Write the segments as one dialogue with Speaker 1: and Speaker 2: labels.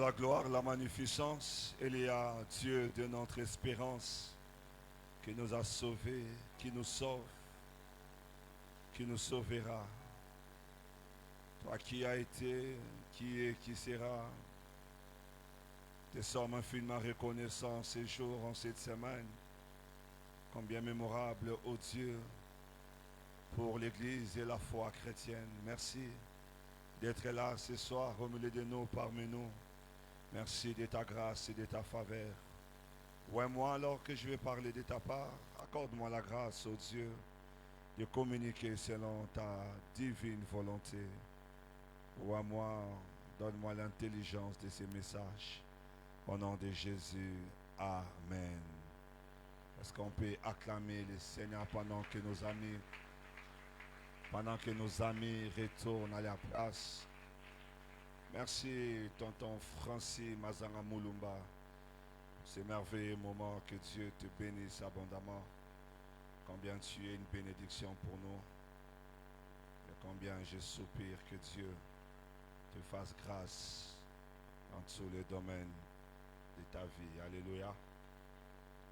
Speaker 1: la gloire, la magnificence. Il y a Dieu de notre espérance qui nous a sauvés, qui nous sauve, qui nous sauvera. Toi qui as été, qui est, qui sera, te sommes infiniment reconnaissants ces jours, en cette semaine. Combien mémorable, ô Dieu, pour l'Église et la foi chrétienne. Merci d'être là ce soir au milieu de nous, parmi nous. Merci de ta grâce et de ta faveur. Ouais, moi, alors que je vais parler de ta part, accorde-moi la grâce, ô Dieu, de communiquer selon ta divine volonté. Ouais, moi, donne-moi l'intelligence de ces messages. Au nom de Jésus, Amen. Est-ce qu'on peut acclamer le Seigneur pendant que nos amis retournent à leur place? Merci, tonton Francis Mazanga Moulumba. C'est merveilleux moment que Dieu te bénisse abondamment. Combien tu es une bénédiction pour nous. Et combien je soupire que Dieu te fasse grâce dans tous les domaines de ta vie. Alléluia.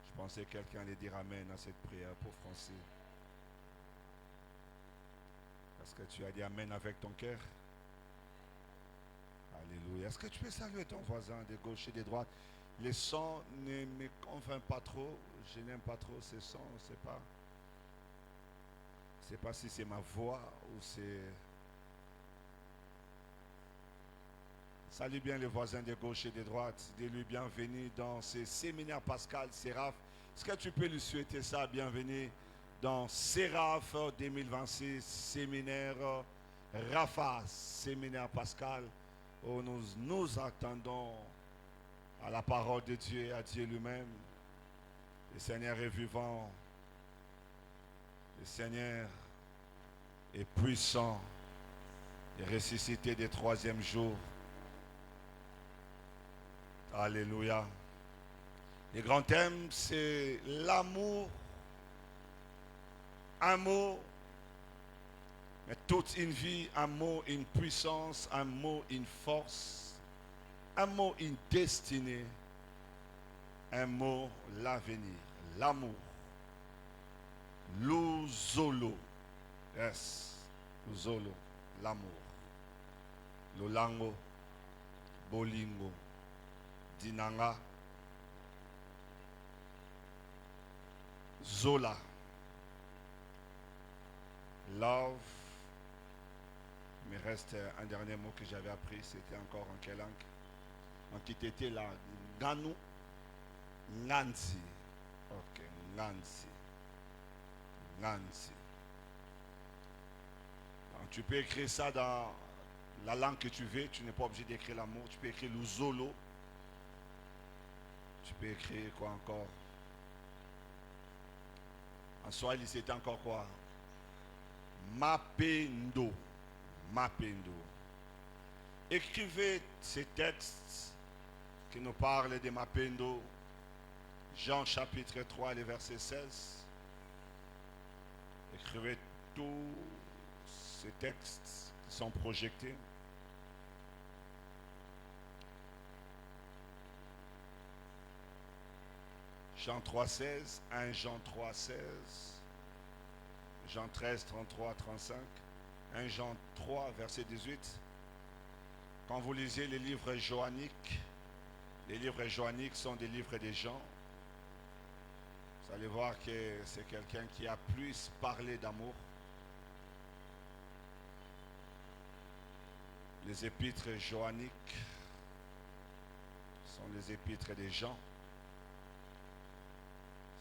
Speaker 1: Je pensais que quelqu'un allait dire Amen à cette prière pour Francis. Est-ce que tu as dit Amen avec ton cœur? Alléluia. Est-ce que tu peux saluer ton voisin de gauche et de droite? Les sons ne me convainc pas trop. Je n'aime pas trop ces sons. Je ne sais pas si c'est ma voix ou c'est... Salut bien les voisins de gauche et de droite. Dis-lui bienvenue dans ce séminaire Pascal Séraph. Est-ce que tu peux lui souhaiter ça? Bienvenue dans Séraph 2026, séminaire Rafa, séminaire Pascal, où nous attendons à la parole de Dieu et à Dieu lui-même. Le Seigneur est vivant. Le Seigneur est puissant. Il est ressuscité des troisième jour. Alléluia. Le grand thème, c'est l'amour. Un mot, mais toute une vie, un mot, une puissance, un mot, une force, un mot, une destinée, un mot, l'avenir, l'amour. Luzolo. Yes. Luzolo. L'amour. Lolango. Bolingo. Dinanga. Zola. Love. Il me reste un dernier mot que j'avais appris. C'était encore en quelle langue? En qui était là. Nganu. Ngansi. Ok. Ngansi. Nancy. Donc, tu peux écrire ça dans la langue que tu veux. Tu n'es pas obligé d'écrire l'amour. Tu peux écrire Luzolo. Tu peux écrire quoi encore? En Swahili, c'était encore quoi? Mapendo. Mapendo. Écrivez ces textes qui nous parlent de Mapendo. Jean chapitre 3, le verset 16. Écrivez tous ces textes qui sont projetés. Jean 3,16, 1 Jean 3,16, Jean 13, 33, 35, 1 Jean 3, verset 18. Quand vous lisez les livres johanniques sont des livres des Jean. Vous allez voir que c'est quelqu'un qui a plus parlé d'amour. Les épîtres johanniques sont les épîtres des Jean.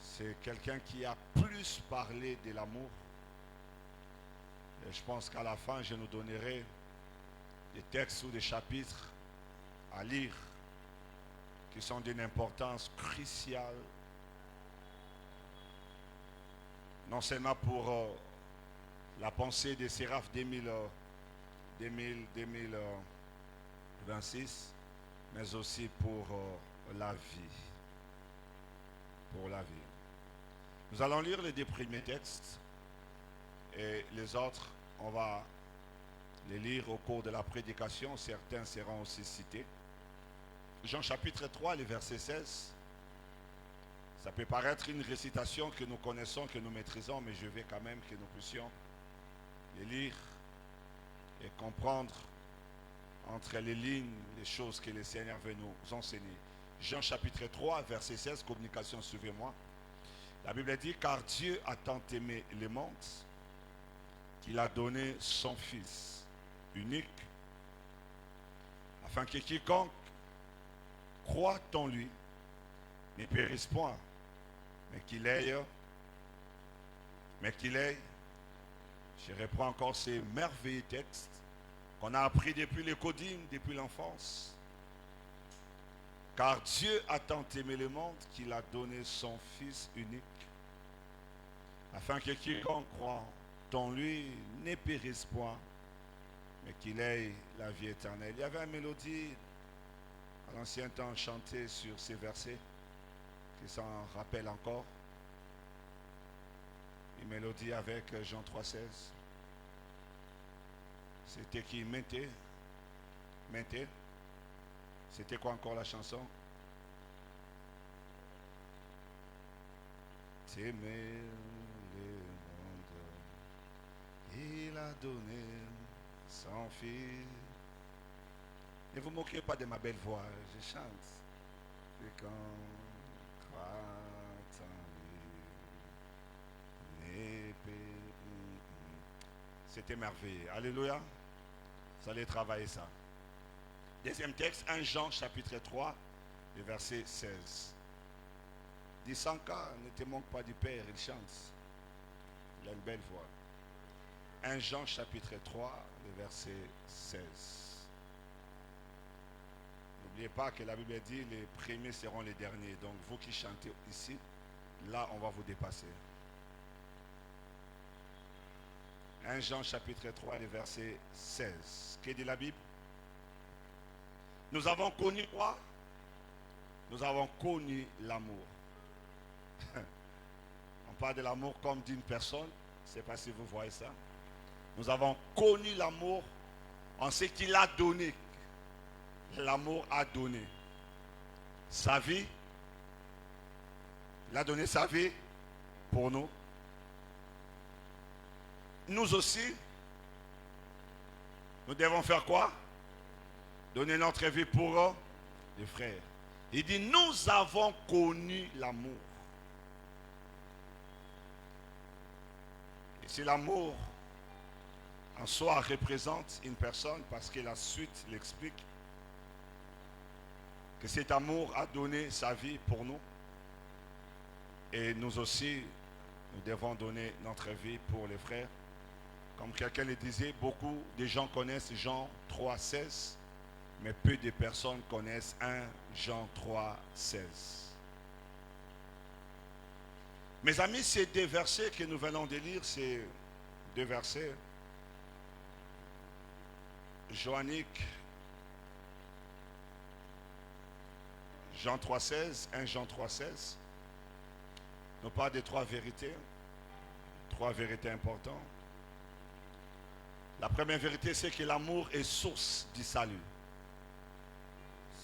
Speaker 1: C'est quelqu'un qui a plus parlé de l'amour. Et je pense qu'à la fin, je nous donnerai des textes ou des chapitres à lire qui sont d'une importance cruciale. Non seulement pour la pensée des Séraphes 2026, mais aussi pour la vie. Pour la vie. Nous allons lire les deux premiers textes et les autres, on va les lire au cours de la prédication. Certains seront aussi cités. Jean chapitre 3, le verset 16. Ça peut paraître une récitation que nous connaissons, que nous maîtrisons, mais je vais quand même que nous puissions les lire et comprendre entre les lignes les choses que le Seigneur veut nous enseigner. Jean chapitre 3, verset 16, communication, suivez-moi. La Bible dit, car Dieu a tant aimé le monde qu'il a donné son Fils unique, afin que quiconque croit en lui ne périsse point, mais qu'il ait, je reprends encore ces merveilleux textes qu'on a appris depuis les codines, depuis l'enfance. Car Dieu a tant aimé le monde qu'il a donné son Fils unique, afin que quiconque croit en lui ne périsse point, mais qu'il ait la vie éternelle. Il y avait une mélodie à l'ancien temps chantée sur ces versets, qui s'en rappelle encore. Une mélodie avec Jean 3,16. C'était qui? Mentez. C'était quoi encore la chanson? T'aimer le monde, il a donné son Fils. Ne vous moquez pas de ma belle voix, je chante. Et quand croit en lui, c'était merveilleux. Alléluia. Vous allez travailler ça. Deuxième texte, 1 Jean chapitre 3, le verset 16. Dis sans cas, ne te manque pas du Père, il chante. Il a une belle voix. 1 Jean chapitre 3, le verset 16. N'oubliez pas que la Bible dit les premiers seront les derniers. Donc vous qui chantez ici, là on va vous dépasser. 1 Jean chapitre 3, le verset 16. Que dit la Bible? Nous avons connu quoi? Nous avons connu l'amour. On parle de l'amour comme d'une personne. Je ne sais pas si vous voyez ça. Nous avons connu l'amour en ce qu'il a donné. L'amour a donné sa vie. Il a donné sa vie pour nous. Nous aussi, nous devons faire quoi? Donner notre vie pour les frères. Il dit, nous avons connu l'amour. Et si l'amour en soi représente une personne, parce que la suite l'explique, que cet amour a donné sa vie pour nous. Et nous aussi, nous devons donner notre vie pour les frères. Comme quelqu'un le disait, beaucoup de gens connaissent Jean 3,16, mais peu de personnes connaissent 1 Jean 3,16. Mes amis, ces deux versets que nous venons de lire, ces deux versets joanniques, Jean 3,16, 1 Jean 3,16, nous parlent de trois vérités importantes. La première vérité, c'est que l'amour est source du salut.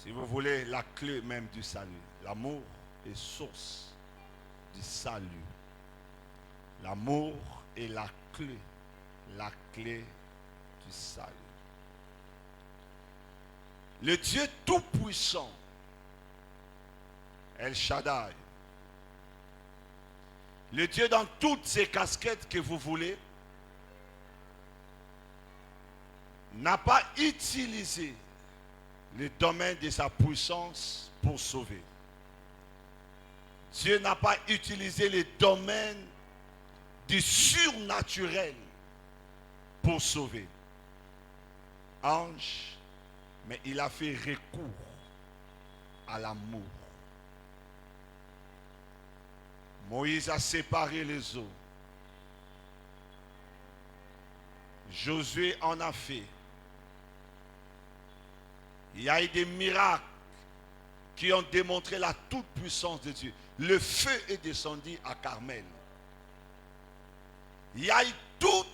Speaker 1: Si vous voulez, la clé même du salut. L'amour est source du salut. L'amour est la clé du salut. Le Dieu tout-puissant, El Shaddai, le Dieu dans toutes ces casquettes que vous voulez, n'a pas utilisé le domaine de sa puissance pour sauver. Dieu n'a pas utilisé le domaine du surnaturel pour sauver. Ange, mais il a fait recours à l'amour. Moïse a séparé les eaux. Josué en a fait. Il y a eu des miracles qui ont démontré la toute-puissance de Dieu. Le feu est descendu à Carmel. Il y a eu toutes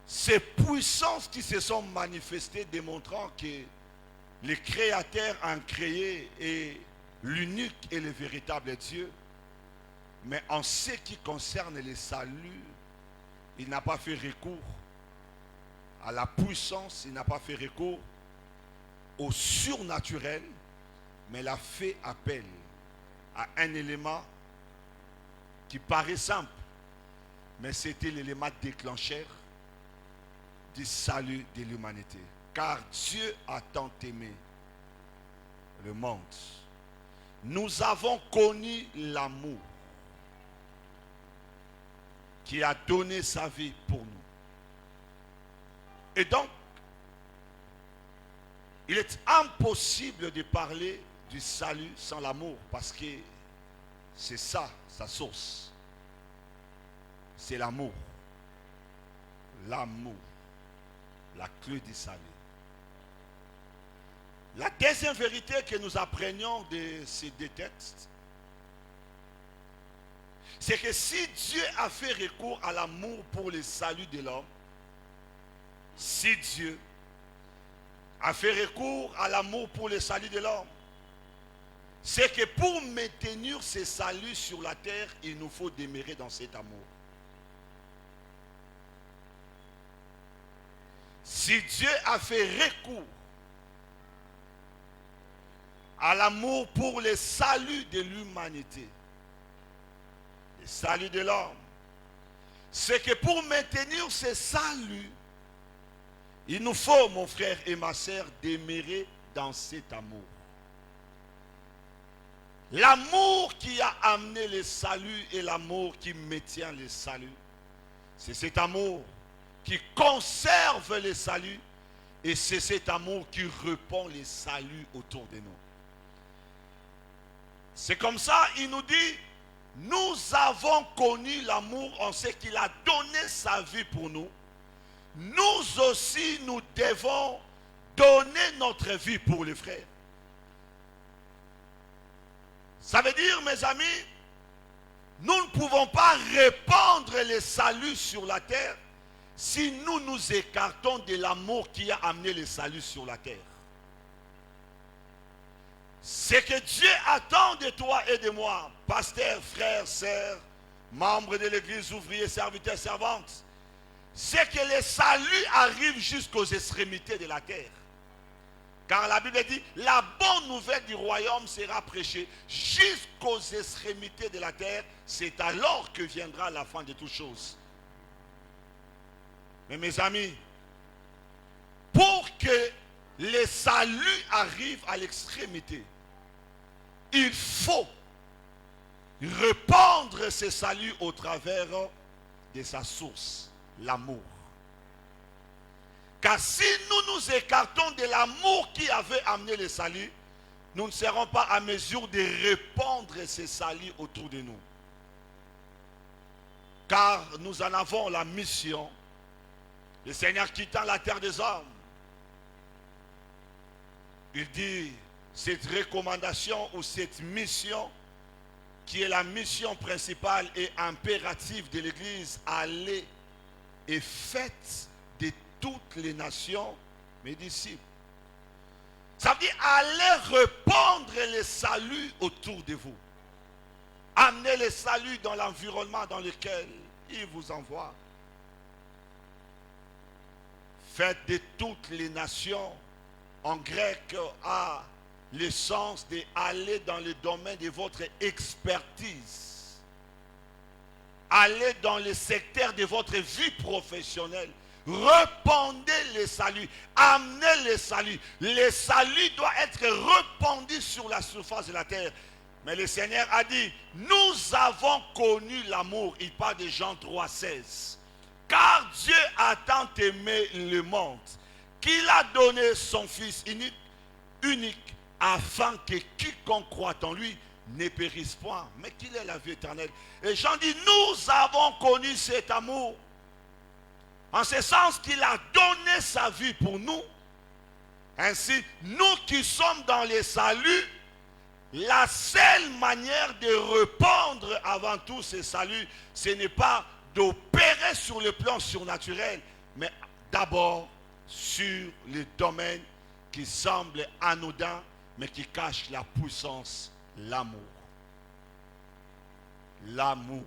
Speaker 1: ces puissances qui se sont manifestées, démontrant que le Créateur a créé et l'unique et le véritable Dieu. Mais en ce qui concerne le salut, il n'a pas fait recours à la puissance, il n'a pas fait recours au surnaturel, mais il a fait appel à un élément qui paraît simple, mais c'était l'élément déclencheur du salut de l'humanité. Car Dieu a tant aimé le monde. Nous avons connu l'amour qui a donné sa vie pour nous. Et donc, il est impossible de parler du salut sans l'amour, parce que c'est ça, sa source. C'est l'amour. L'amour. La clé du salut. La deuxième vérité que nous apprenions de ces deux textes, c'est que si Dieu a fait recours à l'amour pour le salut de l'homme, si Dieu a fait recours à l'amour pour le salut de l'homme, c'est que pour maintenir ce salut sur la terre, il nous faut demeurer dans cet amour. Si Dieu a fait recours à l'amour pour le salut de l'humanité, le salut de l'homme, c'est que pour maintenir ce salut, il nous faut, mon frère et ma sœur, demeurer dans cet amour. L'amour qui a amené le salut et l'amour qui maintient le salut, c'est cet amour qui conserve le salut et c'est cet amour qui répand le salut autour de nous. C'est comme ça, il nous dit, nous avons connu l'amour en ce qu'il a donné sa vie pour nous. Nous aussi, nous devons donner notre vie pour les frères. Ça veut dire, mes amis, nous ne pouvons pas répandre le salut sur la terre si nous nous écartons de l'amour qui a amené le salut sur la terre. Ce que Dieu attend de toi et de moi, pasteurs, frères, sœurs, membres de l'église, ouvriers, serviteurs, servantes, c'est que le salut arrive jusqu'aux extrémités de la terre. Car la Bible dit, la bonne nouvelle du royaume sera prêchée jusqu'aux extrémités de la terre. C'est alors que viendra la fin de toutes choses. Mais mes amis, pour que le salut arrive à l'extrémité, il faut répandre ce salut au travers de sa source, l'amour. Car si nous nous écartons de l'amour qui avait amené le salut, nous ne serons pas à mesure de répandre ce salut autour de nous. Car nous en avons la mission. Le Seigneur quittant la terre des hommes, il dit, cette recommandation ou cette mission, qui est la mission principale et impérative de l'Église, allez et faites de toutes les nations mes disciples. Ça veut dire, allez répandre le salut autour de vous. Amenez le salut dans l'environnement dans lequel il vous envoie. Faites de toutes les nations. En grec a le sens de aller dans le domaine de votre expertise. Allez dans le secteur de votre vie professionnelle. Répandez le salut. Amenez le salut. Le salut doit être répandu sur la surface de la terre. Mais le Seigneur a dit, nous avons connu l'amour. Il parle de Jean 3,16. Car Dieu a tant aimé le monde qu'il a donné son Fils unique afin que quiconque croit en lui ne périsse point, mais qu'il ait la vie éternelle. Et Jean dit, nous avons connu cet amour, en ce sens qu'il a donné sa vie pour nous. Ainsi, nous qui sommes dans le salut, la seule manière de répandre avant tout ce salut, ce n'est pas d'opérer sur le plan surnaturel, mais d'abord sur le domaine qui semble anodin, mais qui cache la puissance, l'amour. L'amour.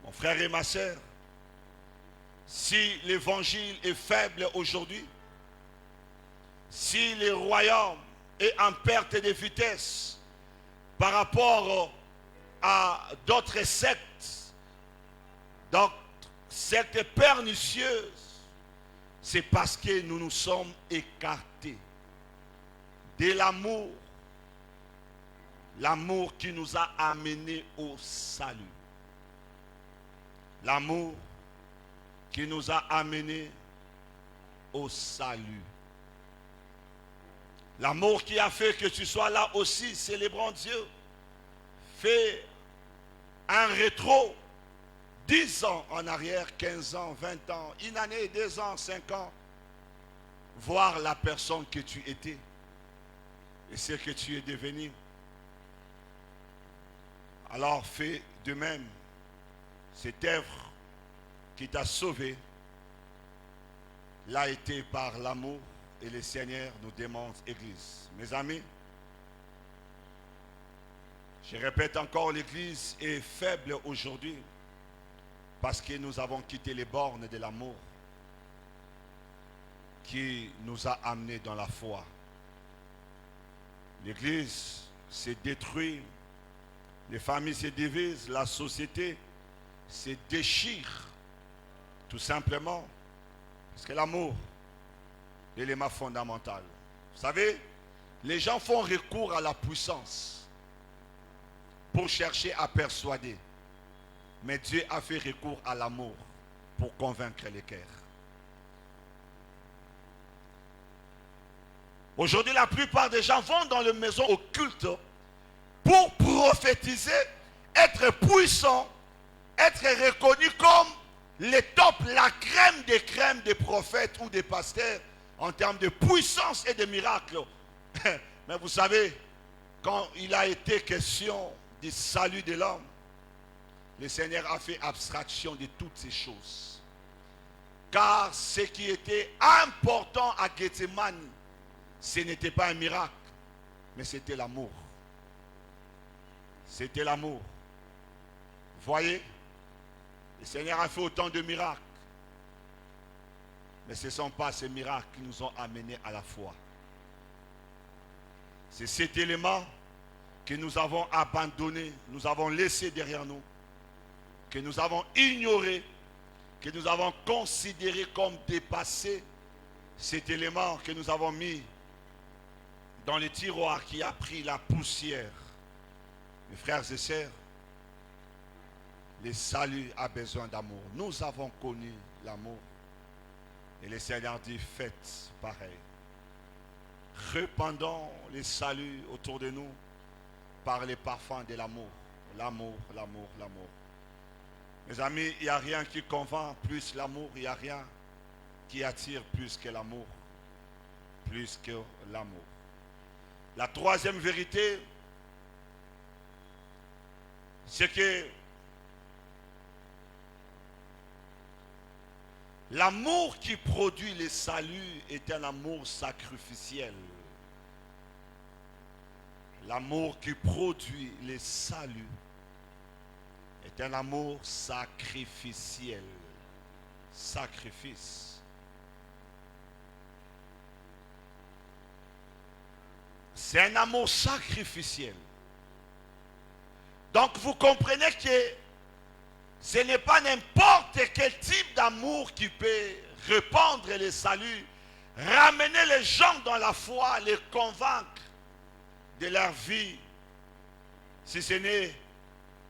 Speaker 1: Mon frère et ma sœur, si l'évangile est faible aujourd'hui, si le royaume est en perte de vitesse par rapport à d'autres sectes, donc sectes pernicieuses, c'est parce que nous nous sommes écartés de l'amour, l'amour qui nous a amenés au salut, l'amour qui nous a amenés au salut. L'amour qui a fait que tu sois là aussi, célébrant Dieu. Fais un rétro, 10 ans en arrière, 15 ans, 20 ans, une année, 2 ans, 5 ans. Voir la personne que tu étais et ce que tu es devenu. Alors fais de même. Cette œuvre qui t'a sauvé l'a été par l'amour. Et le Seigneur nous demande, Église. Mes amis, je répète encore, l'Église est faible aujourd'hui parce que nous avons quitté les bornes de l'amour qui nous a amenés dans la foi. L'Église s'est détruite, les familles se divisent, la société se déchire, tout simplement parce que l'amour est l'élément fondamental. Vous savez, les gens font recours à la puissance pour chercher à persuader. Mais Dieu a fait recours à l'amour pour convaincre les cœurs. Aujourd'hui, la plupart des gens vont dans les maisons occultes pour prophétiser, être puissants, être reconnus comme les tops, la crème des prophètes ou des pasteurs en termes de puissance et de miracles. Mais vous savez, quand il a été question du salut de l'homme, le Seigneur a fait abstraction de toutes ces choses. Car ce qui était important à Gethsemane, ce n'était pas un miracle, mais c'était l'amour. C'était l'amour. Voyez, le Seigneur a fait autant de miracles. Mais ce ne sont pas ces miracles qui nous ont amenés à la foi. C'est cet élément que nous avons abandonné, nous avons laissé derrière nous, que nous avons ignoré, que nous avons considéré comme dépassé. Cet élément que nous avons mis dans le tiroir qui a pris la poussière. Mes frères et sœurs, le salut a besoin d'amour. Nous avons connu l'amour. Et le Seigneur dit, faites pareil. Répandons le salut autour de nous par les parfums de l'amour. L'amour, l'amour, l'amour. Mes amis, il n'y a rien qui convainc plus l'amour. Il n'y a rien qui attire plus que l'amour. Plus que l'amour. La troisième vérité, c'est que l'amour qui produit le salut est un amour sacrificiel. L'amour qui produit le salut est un amour sacrificiel. Sacrifice. C'est un amour sacrificiel. Donc vous comprenez que ce n'est pas n'importe quel type d'amour qui peut répandre le salut, ramener les gens dans la foi, les convaincre de leur vie, si ce n'est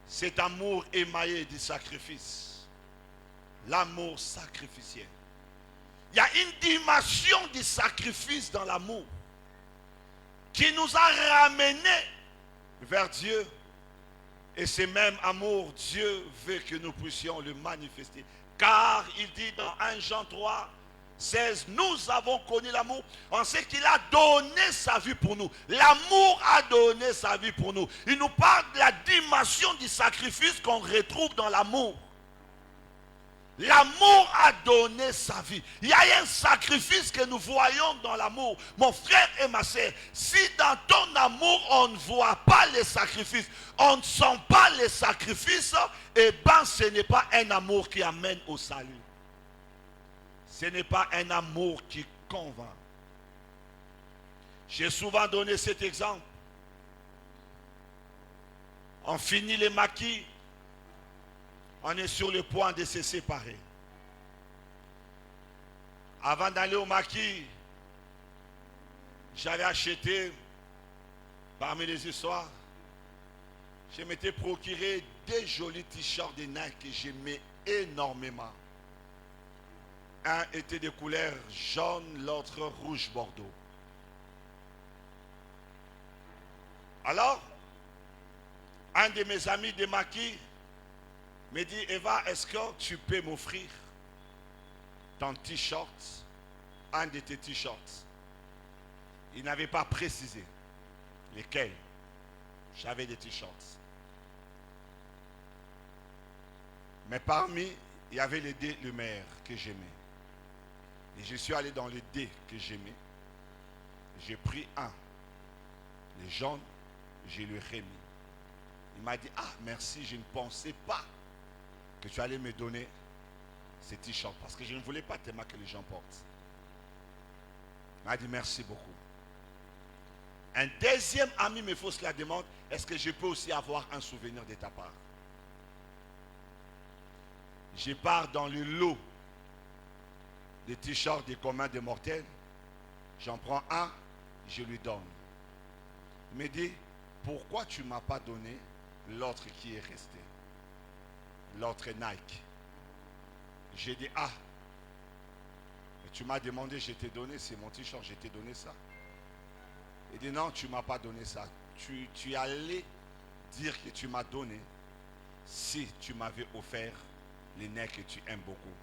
Speaker 1: cet amour émaillé du sacrifice. L'amour sacrificiel. Il y a une dimension du sacrifice dans l'amour qui nous a ramenés vers Dieu. Et ce même amour, Dieu veut que nous puissions le manifester. Car il dit dans 1 Jean 3, 16, nous avons connu l'amour. On sait qu'il a donné sa vie pour nous. L'amour a donné sa vie pour nous. Il nous parle de la dimension du sacrifice qu'on retrouve dans l'amour. L'amour a donné sa vie. Il y a un sacrifice que nous voyons dans l'amour. Mon frère et ma soeur, si dans ton amour on ne voit pas les sacrifices, on ne sent pas les sacrifices, eh bien ce n'est pas un amour qui amène au salut. Ce n'est pas un amour qui convainc. J'ai souvent donné cet exemple. On finit les maquis. On est sur le point de se séparer. Avant d'aller au maquis, j'avais acheté, parmi les histoires, je m'étais procuré des jolis t-shirts de Nike que j'aimais énormément. Un était de couleur jaune, l'autre rouge bordeaux. Alors, un de mes amis de maquis me dit, Eva, est-ce que tu peux m'offrir ton t-shirt, un de tes t-shirts? Il n'avait pas précisé lesquels. J'avais des t-shirts. Mais parmi, il y avait les dés Lumière que j'aimais. Et je suis allé dans les dés que j'aimais. J'ai pris un, les jaunes, je lui ai remis. Il m'a dit, ah merci, je ne pensais pas que tu allais me donner ces t-shirts parce que je ne voulais pas tellement que les gens portent. Il m'a dit merci beaucoup. Un deuxième ami me fait la demande, est-ce que je peux aussi avoir un souvenir de ta part? Je pars dans le lot des t-shirts des communs des mortels. J'en prends un, je lui donne. Il me dit, pourquoi tu ne m'as pas donné l'autre qui est resté? L'autre Nike. J'ai dit, ah, mais tu m'as demandé, je t'ai donné, c'est mon t-shirt, je t'ai donné ça. Il dit, non, tu ne m'as pas donné ça. Tu allais dire que tu m'as donné si tu m'avais offert les Nike que tu aimes beaucoup.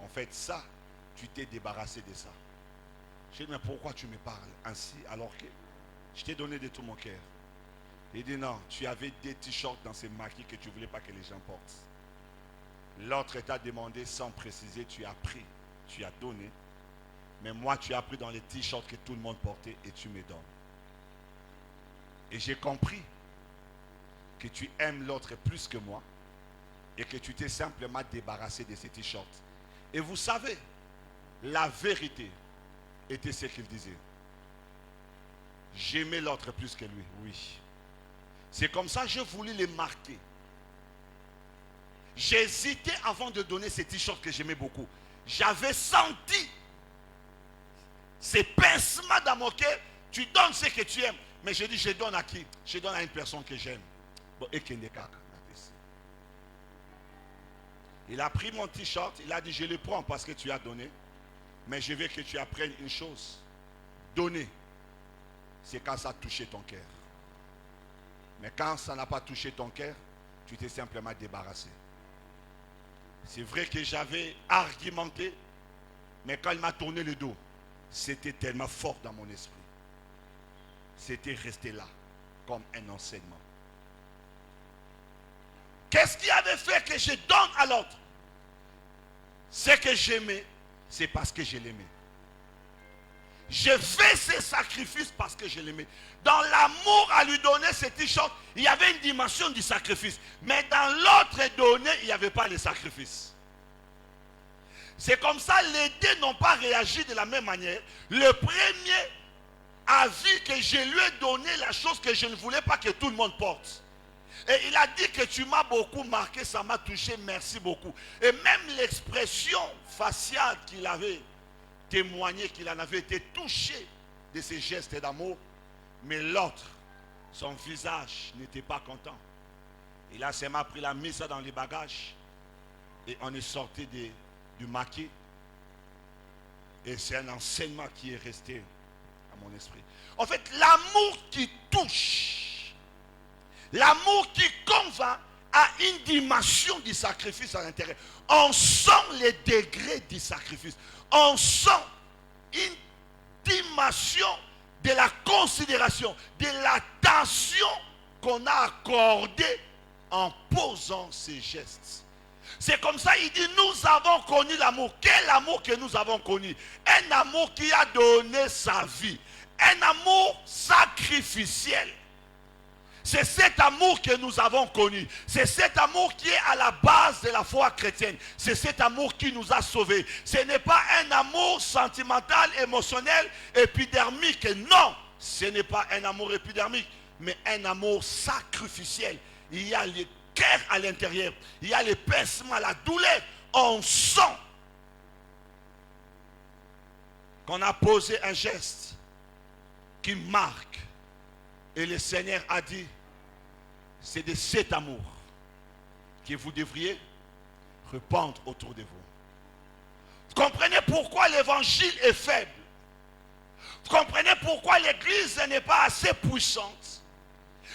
Speaker 1: En fait, ça, tu t'es débarrassé de ça. J'ai dit, mais pourquoi tu me parles ainsi alors que je t'ai donné de tout mon cœur? Il dit, non, tu avais des t-shirts dans ces maquis que tu ne voulais pas que les gens portent. L'autre t'a demandé sans préciser, tu as pris, tu as donné. Mais moi, tu as pris dans les t-shirts que tout le monde portait et tu me donnes. Et j'ai compris que tu aimes l'autre plus que moi et que tu t'es simplement débarrassé de ces t-shirts. Et vous savez, la vérité était ce qu'il disait. J'aimais l'autre plus que lui, oui. C'est comme ça que j'ai voulu les marquer. J'hésitais avant de donner ces t-shirts que j'aimais beaucoup. J'avais senti ces pincements dans mon cœur. Tu donnes ce que tu aimes. Mais je dis, je donne à qui? Je donne à une personne que j'aime. Bon, et il a pris mon t-shirt. Il a dit, je le prends parce que tu as donné. Mais je veux que tu apprennes une chose. Donner, c'est quand ça a touché ton cœur. Mais quand ça n'a pas touché ton cœur, tu t'es simplement débarrassé. C'est vrai que j'avais argumenté, mais quand il m'a tourné le dos, c'était tellement fort dans mon esprit. C'était resté là, comme un enseignement. Qu'est-ce qui avait fait que je donne à l'autre? Ce que j'aimais, c'est parce que je l'aimais. J'ai fait ces sacrifices parce que je l'aimais. Dans l'amour à lui donner ces t-shirts, il y avait une dimension du sacrifice. Mais dans l'autre donné, il n'y avait pas le sacrifice. C'est comme ça, les deux n'ont pas réagi de la même manière. Le premier a vu que je lui ai donné la chose que je ne voulais pas que tout le monde porte. Et il a dit que tu m'as beaucoup marqué, ça m'a touché, merci beaucoup. Et même l'expression faciale qu'il avait témoigné qu'il en avait été touché de ces gestes d'amour, mais l'autre, son visage n'était pas content. Il a seulement pris la mise dans les bagages et on est sorti du maquis. Et c'est un enseignement qui est resté à mon esprit. En fait, l'amour qui touche, l'amour qui convainc a une dimension du sacrifice à l'intérieur. On sent les degrés du sacrifice. On sent une dimension de la considération, de l'attention qu'on a accordée en posant ces gestes. C'est comme ça, il dit, nous avons connu l'amour. Quel amour que nous avons connu? Un amour qui a donné sa vie. Un amour sacrificiel. C'est cet amour que nous avons connu. C'est cet amour qui est à la base de la foi chrétienne. C'est cet amour qui nous a sauvés. Ce n'est pas un amour sentimental, émotionnel, épidermique. Non, ce n'est pas un amour épidermique, mais un amour sacrificiel. Il y a le cœur à l'intérieur. Il y a le pincement, la douleur. On sent qu'on a posé un geste qui marque. Et le Seigneur a dit, c'est de cet amour que vous devriez répandre autour de vous. Vous comprenez pourquoi l'évangile est faible? Vous comprenez pourquoi l'église n'est pas assez puissante?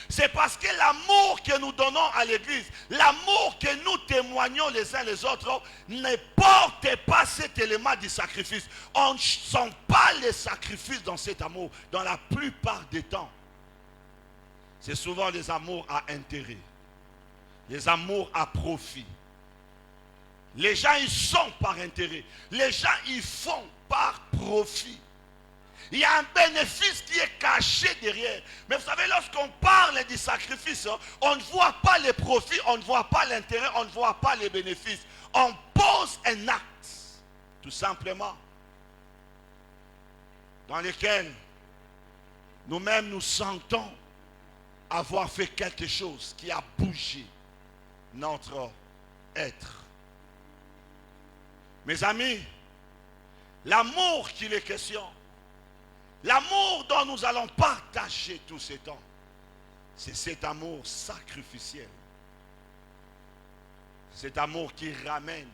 Speaker 1: C'est parce que l'amour que nous donnons à l'église, l'amour que nous témoignons les uns les autres, ne porte pas cet élément du sacrifice. On ne sent pas les sacrifices dans cet amour, dans la plupart des temps. C'est souvent les amours à intérêt, les amours à profit. Les gens, ils sont par intérêt. Les gens, ils font par profit. Il y a un bénéfice qui est caché derrière. Mais vous savez, lorsqu'on parle du sacrifice, on ne voit pas les profits, on ne voit pas l'intérêt, on ne voit pas les bénéfices. On pose un acte, tout simplement, dans lequel nous-mêmes nous sentons avoir fait quelque chose qui a bougé notre être. Mes amis, l'amour qu'il est question, l'amour dont nous allons partager tous ces temps, c'est cet amour sacrificiel. Cet amour qui ramène.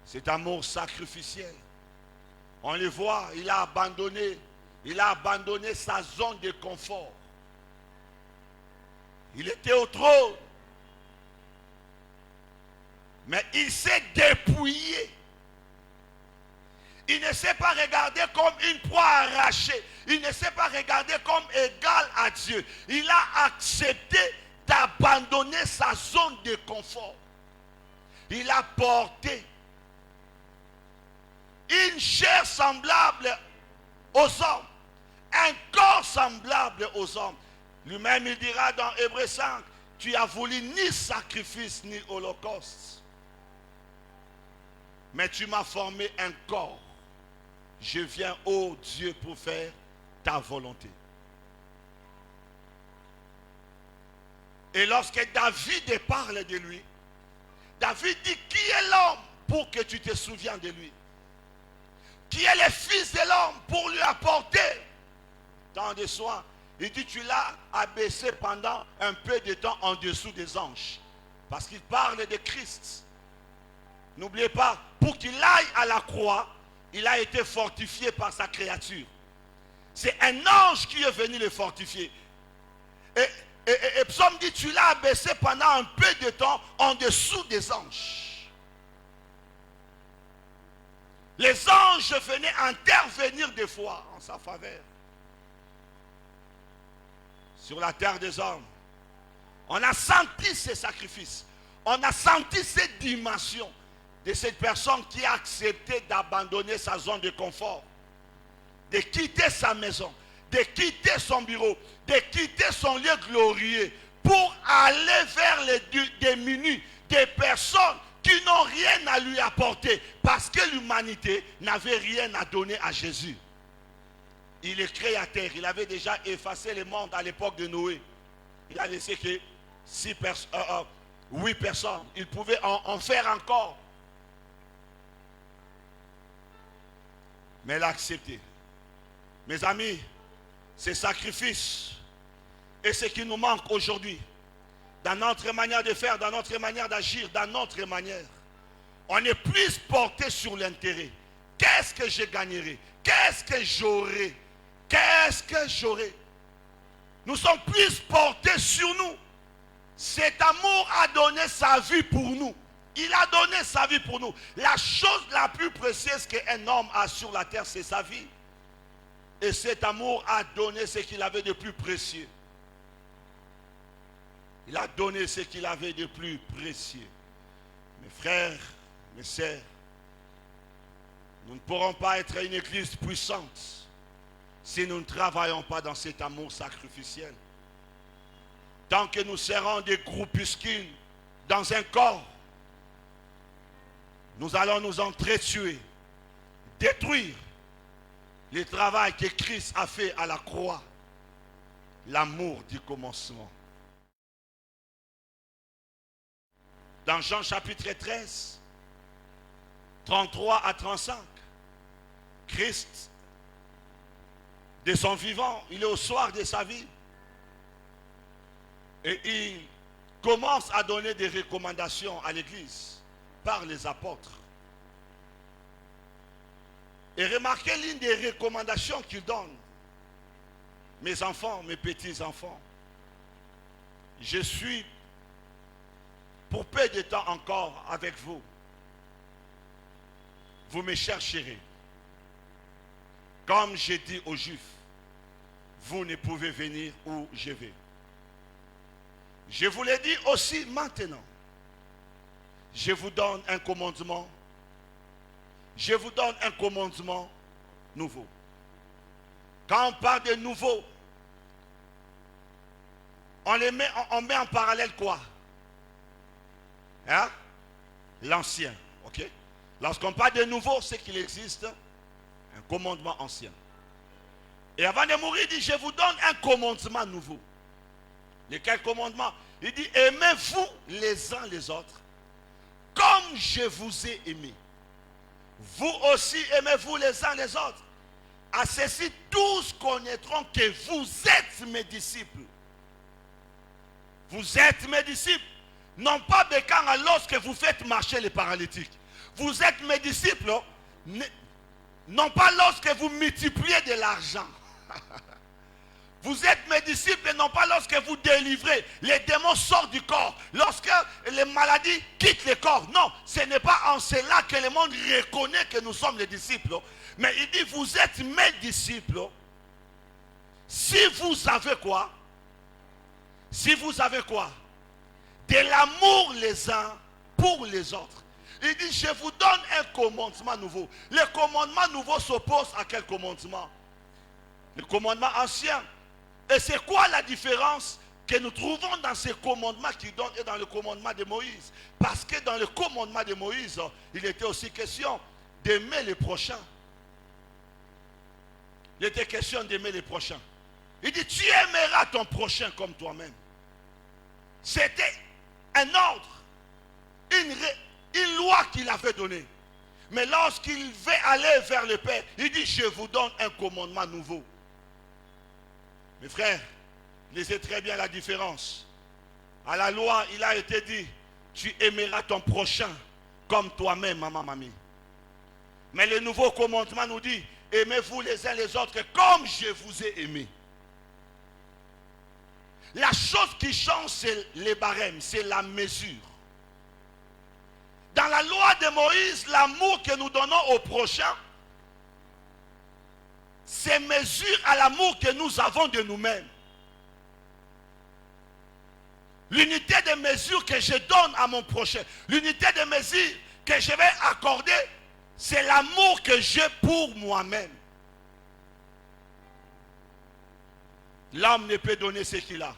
Speaker 1: Cet amour sacrificiel. On le voit, il a abandonné sa zone de confort. Il était au trône. Mais il s'est dépouillé. Il ne s'est pas regardé comme une proie arrachée. Il ne s'est pas regardé comme égal à Dieu. Il a accepté d'abandonner sa zone de confort. Il a porté une chair semblable aux hommes. Un corps semblable aux hommes. Lui-même, il dira dans Hébreux 5, tu as voulu ni sacrifice ni holocauste. Mais tu m'as formé un corps. Je viens, ô Dieu, pour faire ta volonté. Et lorsque David parle de lui, David dit, qui est l'homme pour que tu te souviens de lui? Qui est le fils de l'homme pour lui apporter tant de soins? Il dit, tu l'as abaissé pendant un peu de temps en dessous des anges. Parce qu'il parle de Christ. N'oubliez pas, pour qu'il aille à la croix, il a été fortifié par sa créature. C'est un ange qui est venu le fortifier. Et Psaume dit, tu l'as abaissé pendant un peu de temps en dessous des anges. Les anges venaient intervenir des fois en sa faveur. Sur la terre des hommes. On a senti ces sacrifices. On a senti cette dimension de cette personne qui a accepté d'abandonner sa zone de confort, de quitter sa maison, de quitter son bureau, de quitter son lieu glorieux pour aller vers les démunis, des personnes qui n'ont rien à lui apporter parce que l'humanité n'avait rien à donner à Jésus. Il est créateur, il avait déjà effacé le monde à l'époque de Noé. Il a laissé que 8 personnes, il pouvait en faire encore. Mais il a accepté. Mes amis, ces sacrifices et ce qui nous manque aujourd'hui, dans notre manière de faire, dans notre manière d'agir, dans notre manière, on est plus porté sur l'intérêt. Qu'est-ce que je gagnerai? Qu'est-ce que j'aurai? Qu'est-ce que j'aurai? Nous sommes plus portés sur nous. Cet amour a donné sa vie pour nous. Il a donné sa vie pour nous. La chose la plus précieuse qu'un homme a sur la terre, c'est sa vie. Et cet amour a donné ce qu'il avait de plus précieux. Il a donné ce qu'il avait de plus précieux. Mes frères, mes sœurs, nous ne pourrons pas être une église puissante si nous ne travaillons pas dans cet amour sacrificiel. Tant que nous serons des groupuscules dans un corps, nous allons nous entretuer, détruire le travail que Christ a fait à la croix, l'amour du commencement. Dans Jean chapitre 13, 33 à 35, Christ, de son vivant, il est au soir de sa vie. Et il commence à donner des recommandations à l'église par les apôtres. Et remarquez l'une des recommandations qu'il donne. Mes enfants, mes petits-enfants, je suis pour peu de temps encore avec vous. Vous me chercherez. Comme j'ai dit aux Juifs, vous ne pouvez venir où je vais. Je vous l'ai dit aussi maintenant. Je vous donne un commandement. Je vous donne un commandement nouveau. Quand on parle de nouveau, on met en parallèle quoi? Hein? L'ancien. Ok? Lorsqu'on parle de nouveau, c'est qu'il existe un commandement ancien. Et avant de mourir, il dit, je vous donne un commandement nouveau. Lequel commandement? Il dit, aimez-vous les uns les autres comme je vous ai aimé. Vous aussi aimez-vous les uns les autres. À ceci, tous connaîtront que vous êtes mes disciples. Vous êtes mes disciples. Non pas Bécana lorsque vous faites marcher les paralytiques. Vous êtes mes disciples. Non pas lorsque vous multipliez de l'argent. Vous êtes mes disciples et non pas lorsque vous délivrez. Les démons sortent du corps. Lorsque les maladies quittent le corps. Non, ce n'est pas en cela que le monde reconnaît que nous sommes les disciples. Mais il dit, vous êtes mes disciples. Si vous avez quoi? Si vous avez quoi? De l'amour les uns pour les autres. Il dit, je vous donne un commandement nouveau. Le commandement nouveau s'oppose à quel commandement? Le commandement ancien. Et c'est quoi la différence que nous trouvons dans ce commandement qu'il donne et dans le commandement de Moïse? Parce que dans le commandement de Moïse, il était aussi question d'aimer les prochains. Il était question d'aimer les prochains. Il dit, tu aimeras ton prochain comme toi-même. C'était un ordre, une loi qu'il avait donnée. Mais lorsqu'il veut aller vers le Père, il dit, je vous donne un commandement nouveau. Mes frères, lisez très bien la différence. À la loi, il a été dit, tu aimeras ton prochain comme toi-même, maman, mamie. Mais le nouveau commandement nous dit, aimez-vous les uns les autres comme je vous ai aimé. La chose qui change, c'est les barèmes, c'est la mesure. Dans la loi de Moïse, l'amour que nous donnons au prochain, c'est mesure à l'amour que nous avons de nous-mêmes. L'unité de mesure que je donne à mon prochain, l'unité de mesure que je vais accorder, c'est l'amour que j'ai pour moi-même. L'homme ne peut donner ce qu'il a.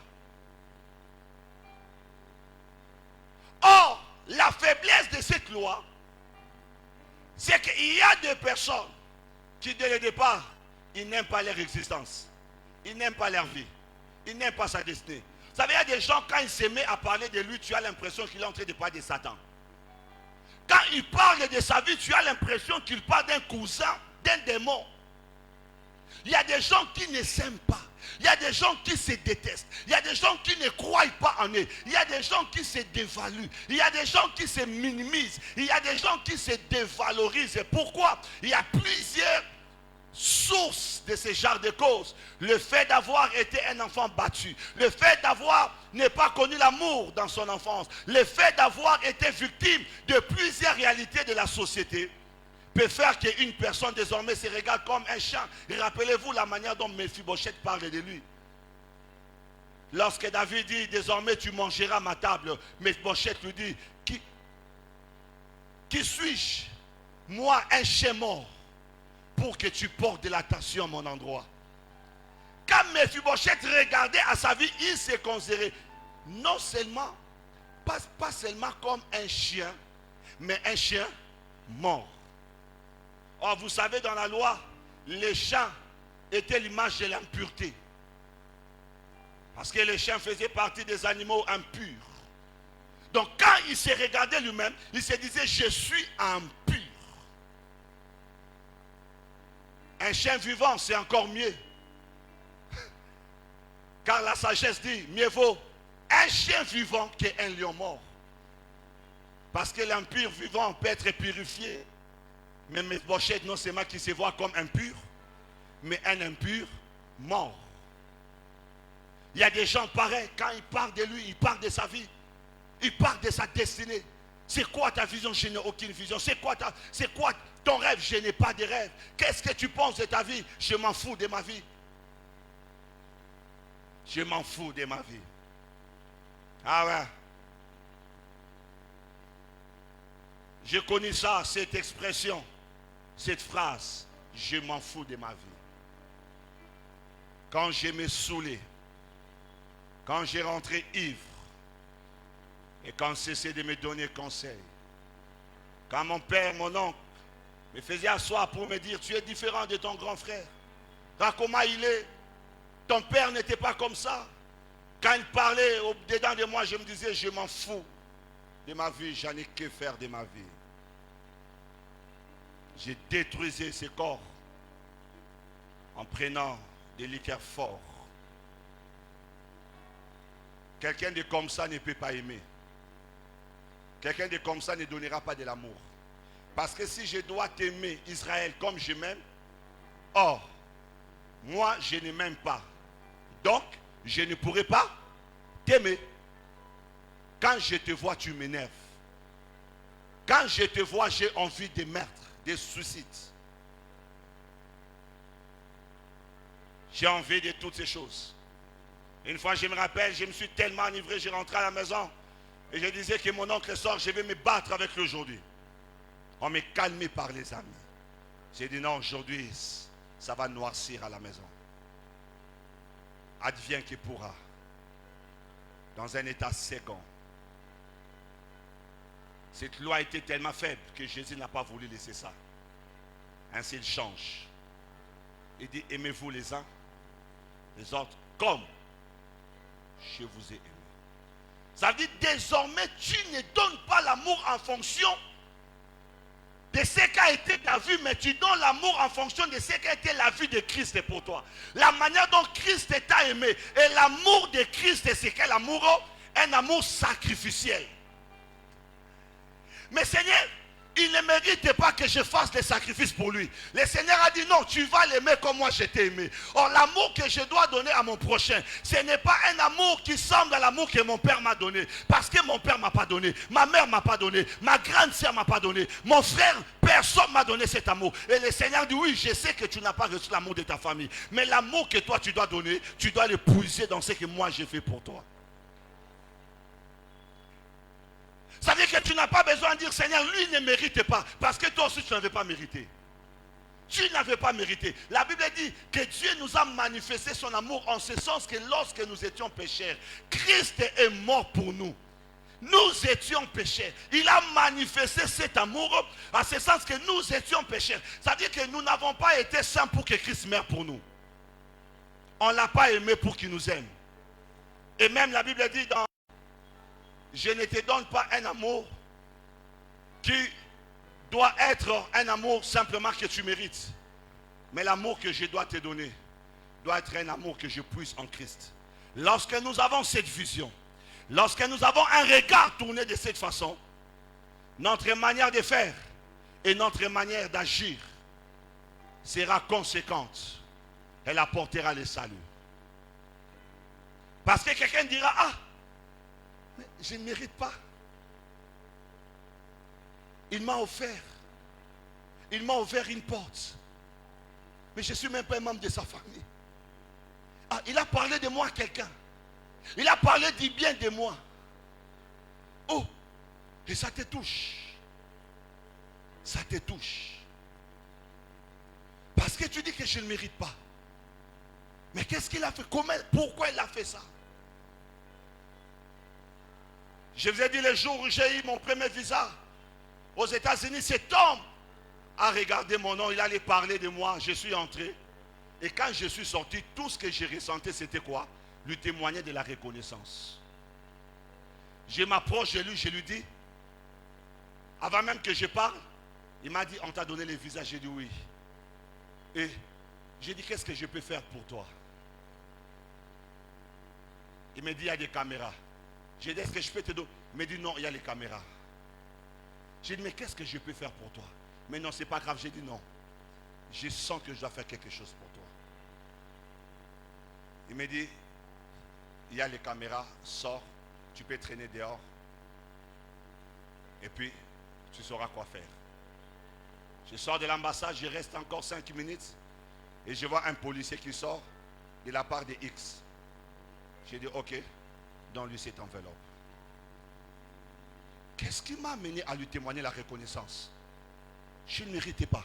Speaker 1: Or, la faiblesse de cette loi, c'est qu'il y a des personnes qui, dès le départ, ils n'aiment pas leur existence. Ils n'aiment pas leur vie. Ils n'aiment pas sa destinée. Vous savez, il y a des gens, quand il se met à parler de lui, tu as l'impression qu'il est en train de parler de Satan. Quand il parle de sa vie, tu as l'impression qu'il parle d'un cousin, d'un démon. Il y a des gens qui ne s'aiment pas. Il y a des gens qui se détestent. Il y a des gens qui ne croient pas en eux. Il y a des gens qui se dévaluent. Il y a des gens qui se minimisent. Il y a des gens qui se dévalorisent. Pourquoi? Il y a plusieurs sources de ce genre de causes. Le fait d'avoir été un enfant battu. Le fait d'avoir n'est pas connu l'amour dans son enfance. Le fait d'avoir été victime de plusieurs réalités de la société peut faire qu'une personne désormais se regarde comme un champ. Et rappelez-vous la manière dont Mephibosheth parle de lui. Lorsque David dit, désormais tu mangeras à ma table, Mephibosheth lui dit, qui suis-je, moi un chien mort, pour que tu portes de l'attention à mon endroit? Quand Mephibosheth regardait à sa vie, il s'est considéré non seulement, pas seulement comme un chien, mais un chien mort. Or, vous savez, dans la loi, les chiens étaient l'image de l'impureté. Parce que les chiens faisaient partie des animaux impurs. Donc, quand il s'est regardé lui-même, il se disait, je suis impur. Un chien vivant, c'est encore mieux. Car la sagesse dit, mieux vaut un chien vivant qu'un lion mort. Parce que l'impur vivant peut être purifié. Mais Mephibosheth, non seulement qui se voit comme impur, mais un impur mort. Il y a des gens pareils, quand ils parlent de lui, ils parlent de sa vie, ils parlent de sa destinée. C'est quoi ta vision? Je n'ai aucune vision. C'est quoi ton rêve? Je n'ai pas de rêve. Qu'est-ce que tu penses de ta vie? Je m'en fous de ma vie. Je m'en fous de ma vie. Ah ouais. J'ai connu ça, cette expression, cette phrase. Je m'en fous de ma vie. Quand je me saoulais, quand j'ai rentré ivre, et quand cessait de me donner conseil, quand mon père, mon oncle, me faisait asseoir pour me dire, tu es différent de ton grand frère. Quand comment il est, ton père n'était pas comme ça. Quand il parlait au-dedans de moi, je me disais, je m'en fous de ma vie, j'en ai que faire de ma vie. J'ai détruisé ce corps en prenant des liqueurs forts. Quelqu'un de comme ça ne peut pas aimer. Quelqu'un de comme ça ne donnera pas de l'amour. Parce que si je dois t'aimer, Israël, comme je m'aime, or, moi, je ne m'aime pas. Donc, je ne pourrai pas t'aimer. Quand je te vois, tu m'énerves. Quand je te vois, j'ai envie de meurtre, de suicide. J'ai envie de toutes ces choses. Une fois, je me rappelle, je me suis tellement enivré, je rentrais à la maison et je disais que mon oncle sort, je vais me battre avec lui aujourd'hui. On m'a calmé par les amis. J'ai dit non, aujourd'hui, ça va noircir à la maison. Adviens qui pourra. Dans un état second. Cette loi était tellement faible que Jésus n'a pas voulu laisser ça. Ainsi il change. Il dit aimez-vous les uns les autres comme je vous ai aimé. Ça veut dire désormais tu ne donnes pas l'amour en fonction de ce qu'a été ta vie, mais tu donnes l'amour en fonction de ce qu'a été la vie de Christ pour toi. La manière dont Christ t'a aimé. Et l'amour de Christ, c'est quel amour? Un amour sacrificiel. Mais Seigneur, il ne mérite pas que je fasse des sacrifices pour lui. Le Seigneur a dit non, tu vas l'aimer comme moi je t'ai aimé. Or l'amour que je dois donner à mon prochain, ce n'est pas un amour qui semble à l'amour que mon père m'a donné. Parce que mon père ne m'a pas donné, ma mère ne m'a pas donné, ma grande sœur ne m'a pas donné, mon frère, personne ne m'a donné cet amour. Et le Seigneur dit oui, je sais que tu n'as pas reçu l'amour de ta famille. Mais l'amour que toi tu dois donner, tu dois le puiser dans ce que moi j'ai fait pour toi. Ça veut dire que tu n'as pas besoin de dire Seigneur, lui ne mérite pas. Parce que toi aussi tu n'avais pas mérité. Tu n'avais pas mérité. La Bible dit que Dieu nous a manifesté son amour en ce sens que lorsque nous étions pécheurs, Christ est mort pour nous. Nous étions pécheurs. Il a manifesté cet amour en ce sens que nous étions pécheurs. Ça veut dire que nous n'avons pas été saints pour que Christ meure pour nous. On ne l'a pas aimé pour qu'il nous aime. Et même la Bible dit dans je ne te donne pas un amour qui doit être un amour simplement que tu mérites. Mais l'amour que je dois te donner doit être un amour que je puisse en Christ. Lorsque nous avons cette vision, lorsque nous avons un regard tourné de cette façon, notre manière de faire et notre manière d'agir sera conséquente. Elle apportera le salut. Parce que quelqu'un dira, ah, mais je ne mérite pas. Il m'a offert. Il m'a ouvert une porte. Mais je ne suis même pas un membre de sa famille. Ah, il a parlé de moi à quelqu'un. Il a parlé du bien de moi. Oh, et ça te touche. Ça te touche. Parce que tu dis que je ne mérite pas. Mais qu'est-ce qu'il a fait? Comment? Pourquoi il a fait ça? Je vous ai dit le jour où j'ai eu mon premier visa aux États-Unis, cet homme a regardé mon nom, il allait parler de moi, je suis entré. Et quand je suis sorti, tout ce que j'ai ressenti, c'était quoi? Lui témoigner de la reconnaissance. Je m'approche de lui, je lui dis, avant même que je parle, il m'a dit, on t'a donné le visa. J'ai dit oui. Et j'ai dit, qu'est-ce que je peux faire pour toi? Il m'a dit, il y a des caméras. J'ai dit, est-ce que je peux te donner? Il m'a dit, non, il y a les caméras. J'ai dit, mais qu'est-ce que je peux faire pour toi? Mais non, c'est pas grave. J'ai dit, non. Je sens que je dois faire quelque chose pour toi. Il m'a dit, il y a les caméras, sors, tu peux traîner dehors. Et puis, tu sauras quoi faire. Je sors de l'ambassade, je reste encore 5 minutes. Et je vois un policier qui sort de la part de X. J'ai dit, ok, donne-lui cette enveloppe. Qu'est-ce qui m'a amené à lui témoigner la reconnaissance? Je ne méritais pas.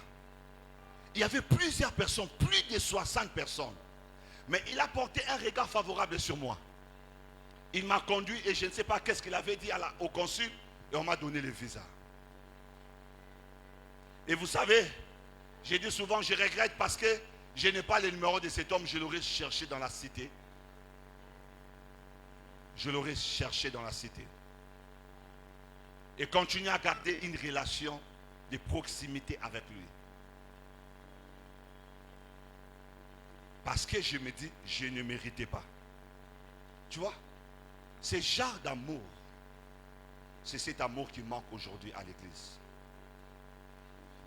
Speaker 1: Il y avait plusieurs personnes, plus de 60 personnes. Mais il a porté un regard favorable sur moi. Il m'a conduit et je ne sais pas qu'est-ce qu'il avait dit au consul. Et on m'a donné le visa. Et vous savez, j'ai dit souvent, je regrette parce que je n'ai pas le numéro de cet homme. Je l'aurais cherché dans la cité. Je l'aurais cherché dans la cité. Et continuer à garder une relation de proximité avec lui. Parce que je me dis, je ne méritais pas. Tu vois, ce genre d'amour, c'est cet amour qui manque aujourd'hui à l'église.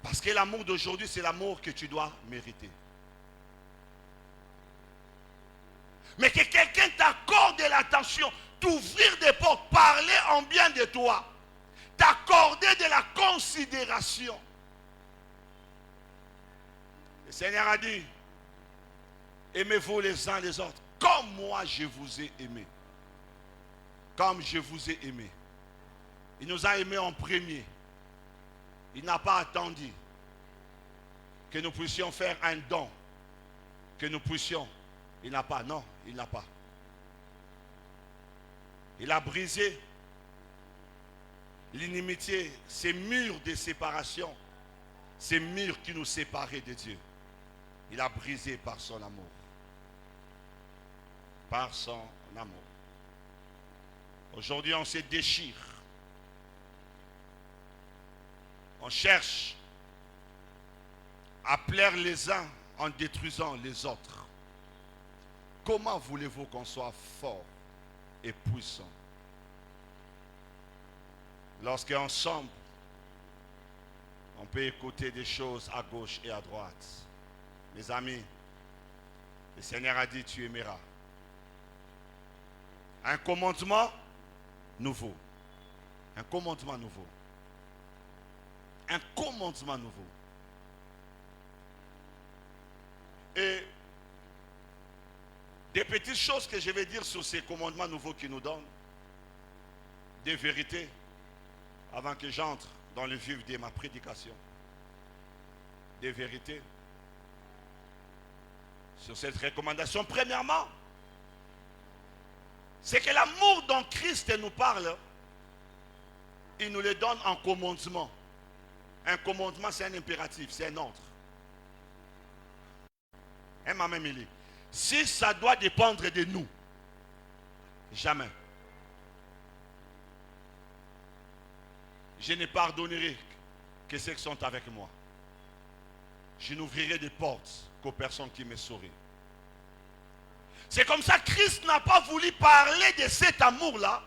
Speaker 1: Parce que l'amour d'aujourd'hui, c'est l'amour que tu dois mériter. Mais que quelqu'un t'accorde de l'attention, t'ouvrir des portes, parler en bien de toi, t'accorder de la considération. Le Seigneur a dit, aimez-vous les uns les autres, comme moi je vous ai aimé. Comme je vous ai aimé. Il nous a aimés en premier. Il n'a pas attendu que nous puissions faire un don. Que nous puissions. Il n'a pas, non, il n'a pas. Il a brisé l'inimitié, ces murs de séparation, ces murs qui nous séparaient de Dieu. Il a brisé par son amour. Par son amour. Aujourd'hui, on se déchire. On cherche à plaire les uns en détruisant les autres. Comment voulez-vous qu'on soit fort et puissant lorsque ensemble on peut écouter des choses à gauche et à droite? Mes amis, le Seigneur a dit, tu aimeras. Un commandement nouveau. Un commandement nouveau. Un commandement nouveau. Et des petites choses que je vais dire sur ces commandements nouveaux qu'il nous donne. Des vérités. Avant que j'entre dans le vif de ma prédication. Des vérités. Sur cette recommandation. Premièrement, c'est que l'amour dont Christ nous parle, il nous le donne en commandement. Un commandement, c'est un impératif, c'est un ordre. Elle m'a même dit, si ça doit dépendre de nous, jamais. Je ne pardonnerai que ceux qui sont avec moi. Je n'ouvrirai des portes qu'aux personnes qui me sauraient. C'est comme ça que Christ n'a pas voulu parler de cet amour-là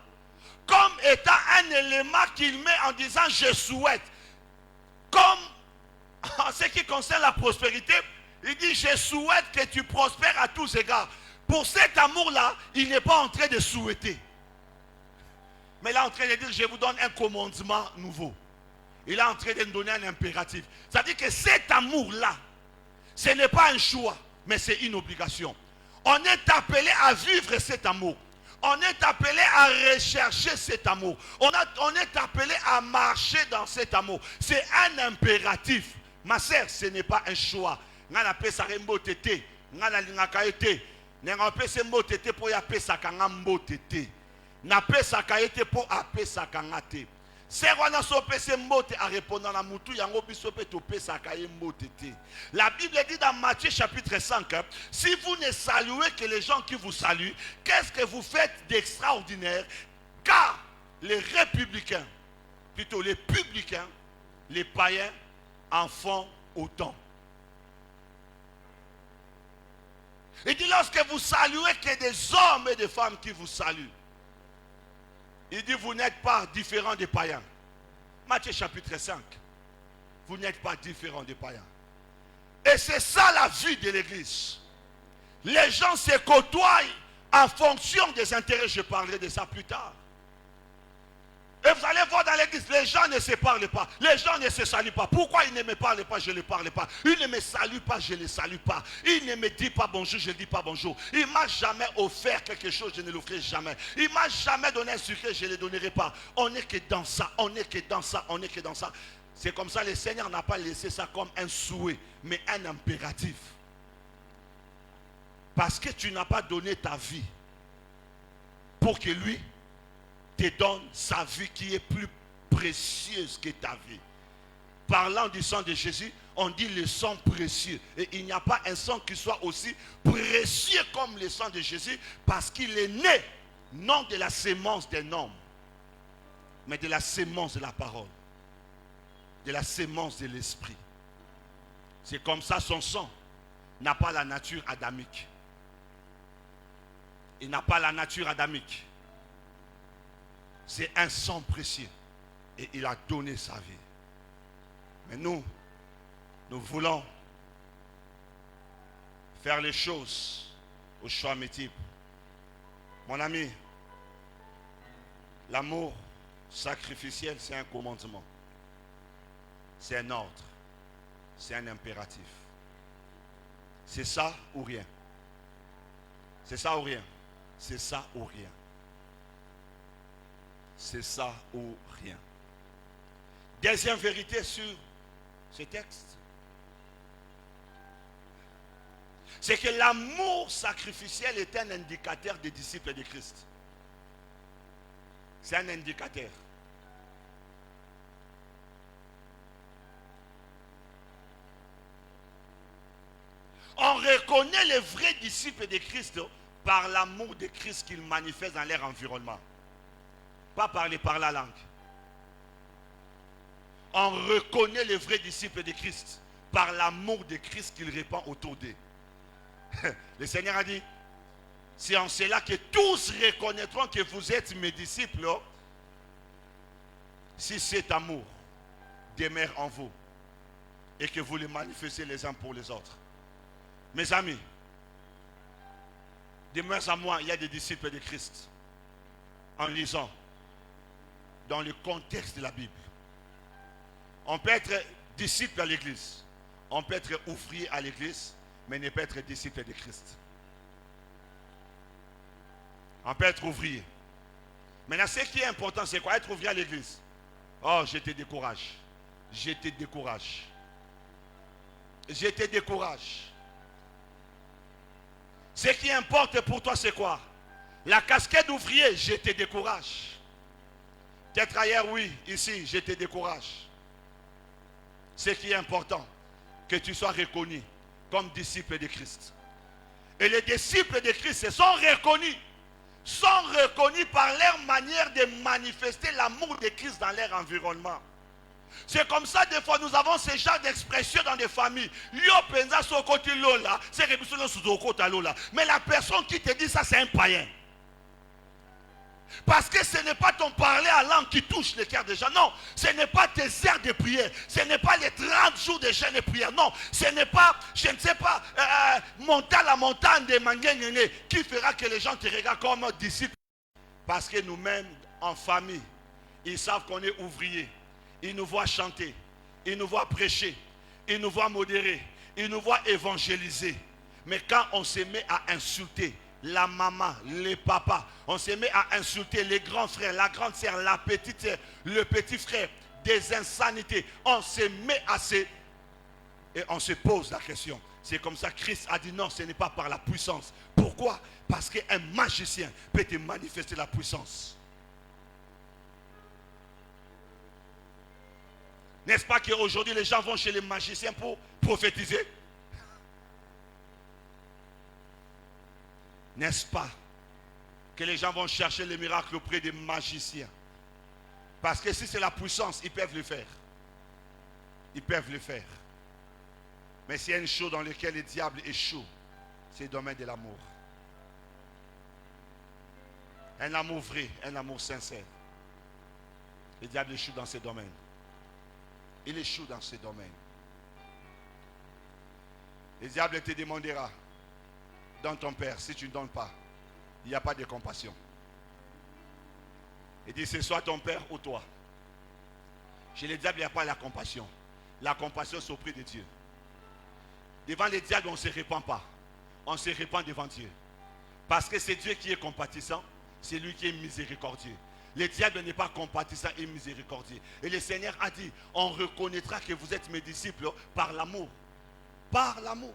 Speaker 1: comme étant un élément qu'il met en disant je souhaite. Comme en ce qui concerne la prospérité, il dit je souhaite que tu prospères à tous égards. Pour cet amour-là, il n'est pas en train de souhaiter. Mais il est en train de dire je vous donne un commandement nouveau. Il est en train de nous donner un impératif. C'est-à-dire que cet amour-là, ce n'est pas un choix, mais c'est une obligation. On est appelé à vivre cet amour. On est appelé à rechercher cet amour. On est appelé à marcher dans cet amour. C'est un impératif. Ma sœur, ce n'est pas un choix. On appelle ça rembo tété. On a l'ingakaete. On appelle ça rembo tété pour y appeler ça kangambo tété. On appelle ça kaete pour appeler ça kangate. C'est quoi na sopese mbote à répondre à la moutou yango bisope topé sa kaye mbote té. La Bible dit dans Matthieu chapitre 5, si vous ne saluez que les gens qui vous saluent, qu'est-ce que vous faites d'extraordinaire? Car les républicains, plutôt les publicains, les païens en font autant. Il dit lorsque vous saluez que des hommes et des femmes qui vous saluent, il dit, vous n'êtes pas différents des païens. Matthieu chapitre 5. Vous n'êtes pas différents des païens. Et c'est ça la vie de l'église. Les gens se côtoient en fonction des intérêts. Je parlerai de ça plus tard. Et vous allez voir dans l'église, les gens ne se parlent pas. Les gens ne se saluent pas. Pourquoi ils ne me parlent pas, je ne les parle pas. Ils ne me saluent pas, je ne les salue pas. Ils ne me disent pas bonjour, je ne dis pas bonjour. Ils ne m'ont jamais offert quelque chose, je ne l'offrirai jamais. Ils ne m'ont jamais donné un sucre, je ne le donnerai pas. On n'est que dans ça, on n'est que dans ça, on n'est que dans ça. C'est comme ça, le Seigneur n'a pas laissé ça comme un souhait, mais un impératif. Parce que tu n'as pas donné ta vie pour que lui te donne sa vie qui est plus précieuse que ta vie. Parlant du sang de Jésus, on dit le sang précieux. Et il n'y a pas un sang qui soit aussi précieux comme le sang de Jésus, parce qu'il est né, non de la sémence d'un homme, mais de la sémence de la parole, de la sémence de l'esprit. C'est comme ça son sang n'a pas la nature adamique. Il n'a pas la nature adamique. C'est un sang précieux. Et il a donné sa vie. Mais nous voulons faire les choses au choix multiple. Mon ami, l'amour sacrificiel, c'est un commandement. C'est un ordre. C'est un impératif. C'est ça ou rien. C'est ça ou rien. C'est ça ou rien. C'est ça ou rien. Deuxième vérité sur ce texte, c'est que l'amour sacrificiel est un indicateur des disciples de Christ. C'est un indicateur. On reconnaît les vrais disciples de Christ par l'amour de Christ qu'ils manifestent dans leur environnement. Pas parler par la langue. On reconnaît les vrais disciples de Christ par l'amour de Christ qu'il répand autour d'eux. Le Seigneur a dit, c'est en cela que tous reconnaîtront que vous êtes mes disciples, si cet amour demeure en vous et que vous le manifestez les uns pour les autres. Mes amis, de moins en moins, il y a des disciples de Christ en lisant dans le contexte de la Bible. On peut être disciple à l'église, on peut être ouvrier à l'église, mais ne pas être disciple de Christ. On peut être ouvrier. Maintenant, ce qui est important, c'est quoi? Être ouvrier à l'église. Oh, je te décourage. Je te décourage. Je te décourage. Ce qui importe pour toi, c'est quoi? La casquette d'ouvrier, je te décourage. Peut-être ailleurs, oui, ici, je te décourage. Ce qui est important, que tu sois reconnu comme disciple de Christ. Et les disciples de Christ sont reconnus par leur manière de manifester l'amour de Christ dans leur environnement. C'est comme ça, des fois, nous avons ce genre d'expression dans des familles. Mais la personne qui te dit ça, c'est un païen. Parce que ce n'est pas ton parler à langue qui touche le cœur des gens. Non, ce n'est pas tes heures de prière. Ce n'est pas les 30 jours de jeûne et prière. Non, ce n'est pas, je ne sais pas, monter à la montagne de Manguengenge qui fera que les gens te regardent comme disciples. Parce que nous-mêmes, en famille, ils savent qu'on est ouvriers. Ils nous voient chanter. Ils nous voient prêcher. Ils nous voient modérer. Ils nous voient évangéliser. Mais quand on se met à insulter, la maman, les papas. On se met à insulter les grands frères, la grande sœur, la petite sœur, le petit frère. Des insanités. On se met à se... Et on se pose la question. C'est comme ça que Christ a dit non, ce n'est pas par la puissance. Pourquoi? Parce qu'un magicien peut te manifester la puissance. N'est-ce pas qu'aujourd'hui les gens vont chez les magiciens pour prophétiser? N'est-ce pas que les gens vont chercher les miracles auprès des magiciens? Parce que si c'est la puissance, ils peuvent le faire. Ils peuvent le faire. Mais s'il y a une chose dans laquelle le diable échoue, c'est le domaine de l'amour. Un amour vrai, un amour sincère. Le diable échoue dans ces domaines. Il échoue dans ces domaines. Le diable te demandera, donne ton père. Si tu ne donnes pas, il n'y a pas de compassion. Il dit, c'est soit ton père ou toi. Chez le diable, il n'y a pas la compassion. La compassion, c'est auprès de Dieu. Devant les diables, on ne se répand pas. On se répand devant Dieu. Parce que c'est Dieu qui est compatissant. C'est lui qui est miséricordieux. Le diable n'est pas compatissant et miséricordieux. Et le Seigneur a dit, on reconnaîtra que vous êtes mes disciples par l'amour. Par l'amour.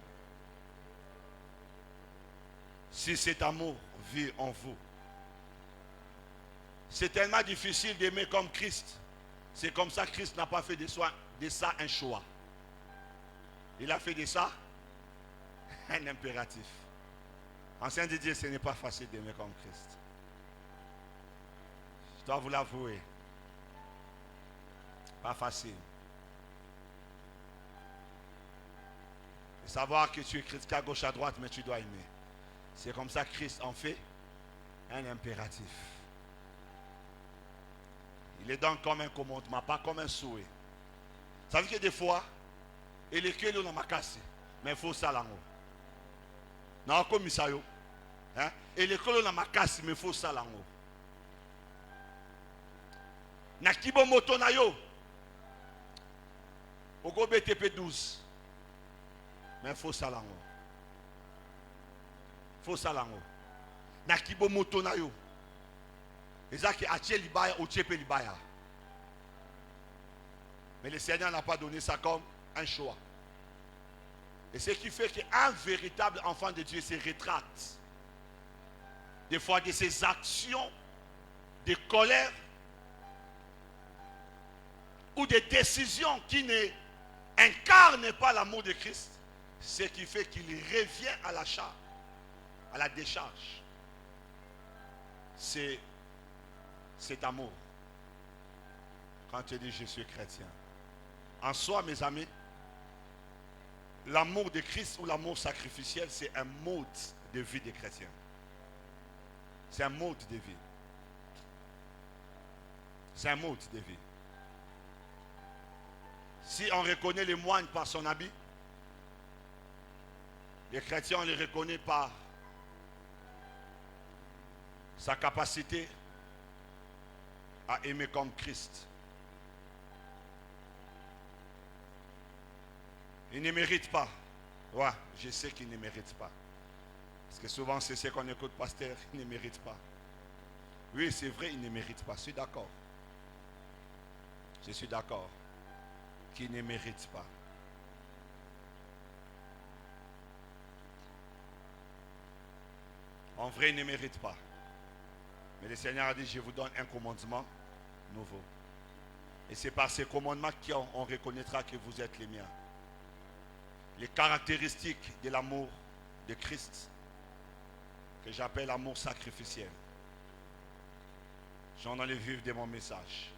Speaker 1: Si cet amour vit en vous. C'est tellement difficile d'aimer comme Christ. C'est comme ça que Christ n'a pas fait de ça un choix. Il a fait de ça un impératif. Ancien de Dieu, ce n'est pas facile d'aimer comme Christ. Je dois vous l'avouer. Pas facile. Et savoir que tu es critiqué à gauche, à droite, mais tu dois aimer. C'est comme ça que Christ en fait un impératif. Il est donc comme un commandement, pas comme un souhait. Ça veut dire que des fois, il est que l'on a cassé, mais il faut ça là. Non, comme ça, il est que l'on a cassé, mais il faut ça là. Nakibo moto na yo. Ogo BTP 12. Mais il faut ça là. Faut ça là. Nakibo moto na yo. Ezaki atie libaya ou tiepe libaya. Mais le Seigneur n'a pas donné ça comme un choix. Et ce qui fait qu'un véritable enfant de Dieu se rétracte. Des fois de ses actions de colère ou des décisions qui n'incarnent pas l'amour de Christ. Ce qui fait qu'il revient à la charge, à la décharge. C'est cet amour. Quand tu dis je suis chrétien. En soi, mes amis, l'amour de Christ ou l'amour sacrificiel, c'est un mode de vie des chrétiens. C'est un mode de vie. C'est un mode de vie. Si on reconnaît les moines par son habit, les chrétiens, on les reconnaît par sa capacité à aimer comme Christ. Il ne mérite pas. Ouais, je sais qu'il ne mérite pas. Parce que souvent, c'est ce qu'on écoute, pasteur, il ne mérite pas. Oui, c'est vrai, il ne mérite pas. Je suis d'accord. Je suis d'accord qu'il ne mérite pas. En vrai, il ne mérite pas. Mais le Seigneur a dit, je vous donne un commandement nouveau. Et c'est par ces commandements qu'on reconnaîtra que vous êtes les miens. Les caractéristiques de l'amour de Christ, que j'appelle l'amour sacrificiel. J'en ai le vif de mon message.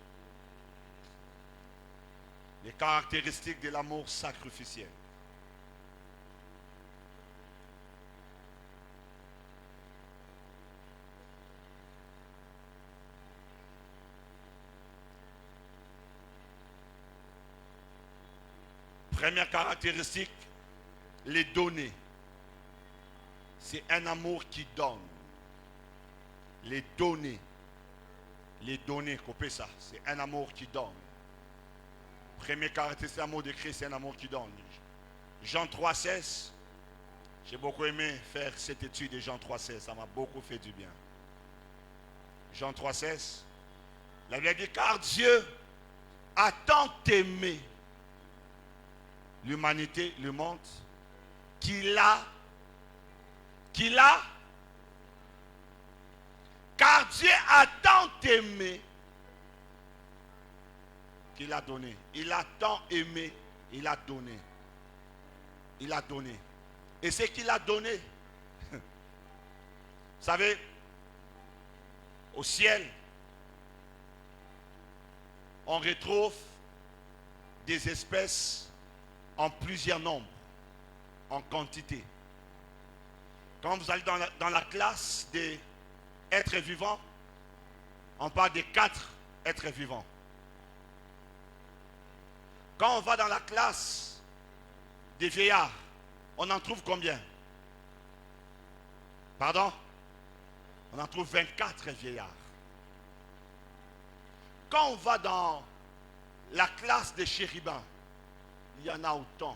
Speaker 1: Les caractéristiques de l'amour sacrificiel. Première caractéristique, les donner. C'est un amour qui donne. Les donner. Les donner, coupez ça. C'est un amour qui donne. Première caractéristique, l'amour de Christ, c'est un amour qui donne. Jean 3,16. J'ai beaucoup aimé faire cette étude de Jean 3,16. Ça m'a beaucoup fait du bien. Jean 3,16. La Bible dit, car Dieu a tant aimé l'humanité, le monde, qu'il a, car Dieu a tant aimé qu'il a donné. Il a tant aimé, il a donné. Il a donné. Et ce qu'il a donné, vous savez, au ciel, on retrouve des espèces en plusieurs nombres, en quantité. Quand vous allez dans la classe des êtres vivants, on parle de 4 êtres vivants. Quand on va dans la classe des vieillards, on en trouve combien? Pardon? On en trouve 24 vieillards. Quand on va dans la classe des chérubins, il y en a autant.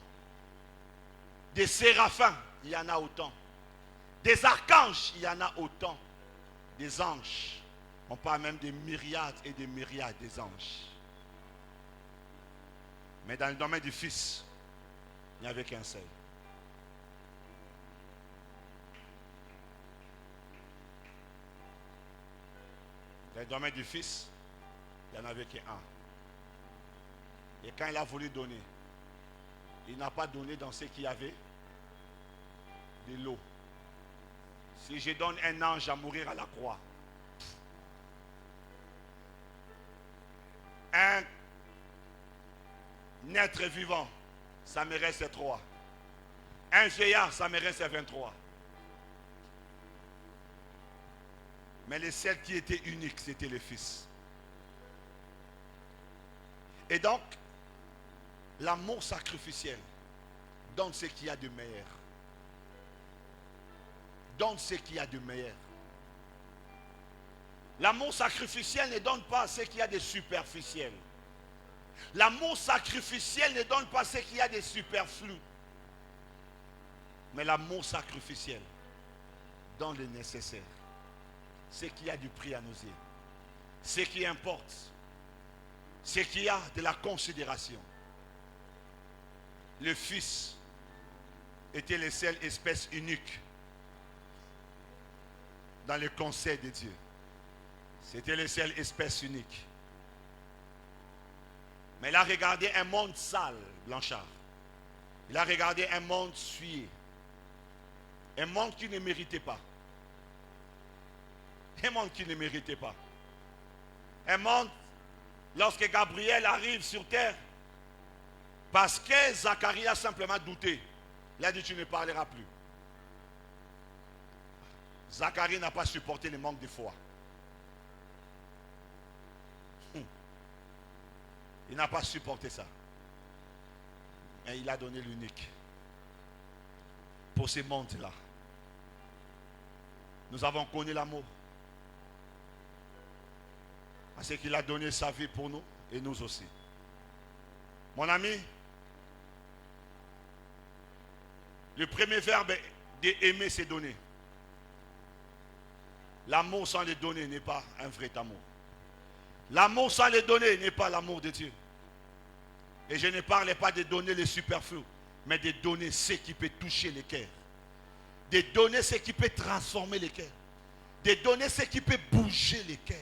Speaker 1: Des séraphins, il y en a autant. Des archanges, il y en a autant. Des anges, on parle même des myriades et des myriades des anges. Mais dans le domaine du Fils, il n'y avait qu'un seul. Dans le domaine du Fils, il n'y en avait qu'un. Et quand il a voulu donner, il n'a pas donné dans ce qu'il y avait de l'eau. Si je donne un ange à mourir à la croix, un être vivant, ça me reste 3. Un vieillard, ça me reste 23. Mais le seul qui était unique, c'était le Fils. Et donc, l'amour sacrificiel donne ce qu'il y a de meilleur. Donne ce qu'il y a de meilleur. L'amour sacrificiel ne donne pas ce qu'il y a de superficiel. L'amour sacrificiel ne donne pas ce qu'il y a de superflu. Mais l'amour sacrificiel donne le nécessaire. Ce qui a du prix à nos yeux. Ce qui importe. Ce qui a de la considération. Le Fils était la seule espèce unique dans le conseil de Dieu. C'était la seule espèce unique. Mais il a regardé un monde sale, Blanchard. Il a regardé un monde souillé. Un monde qui ne méritait pas. Un monde qui ne méritait pas. Un monde, lorsque Gabriel arrive sur terre, parce que Zacharie a simplement douté, il a dit tu ne parleras plus. Zacharie n'a pas supporté le manque de foi. Il n'a pas supporté ça. Et il a donné l'unique. Pour ce monde-là. Nous avons connu l'amour. Parce qu'il a donné sa vie pour nous et nous aussi. Mon ami, le premier verbe d'aimer, c'est donner. L'amour sans les donner n'est pas un vrai amour. L'amour sans les donner n'est pas l'amour de Dieu. Et je ne parle pas de donner les superflus, mais de donner ce qui peut toucher les cœurs. De donner ce qui peut transformer les cœurs. De donner ce qui peut bouger les cœurs.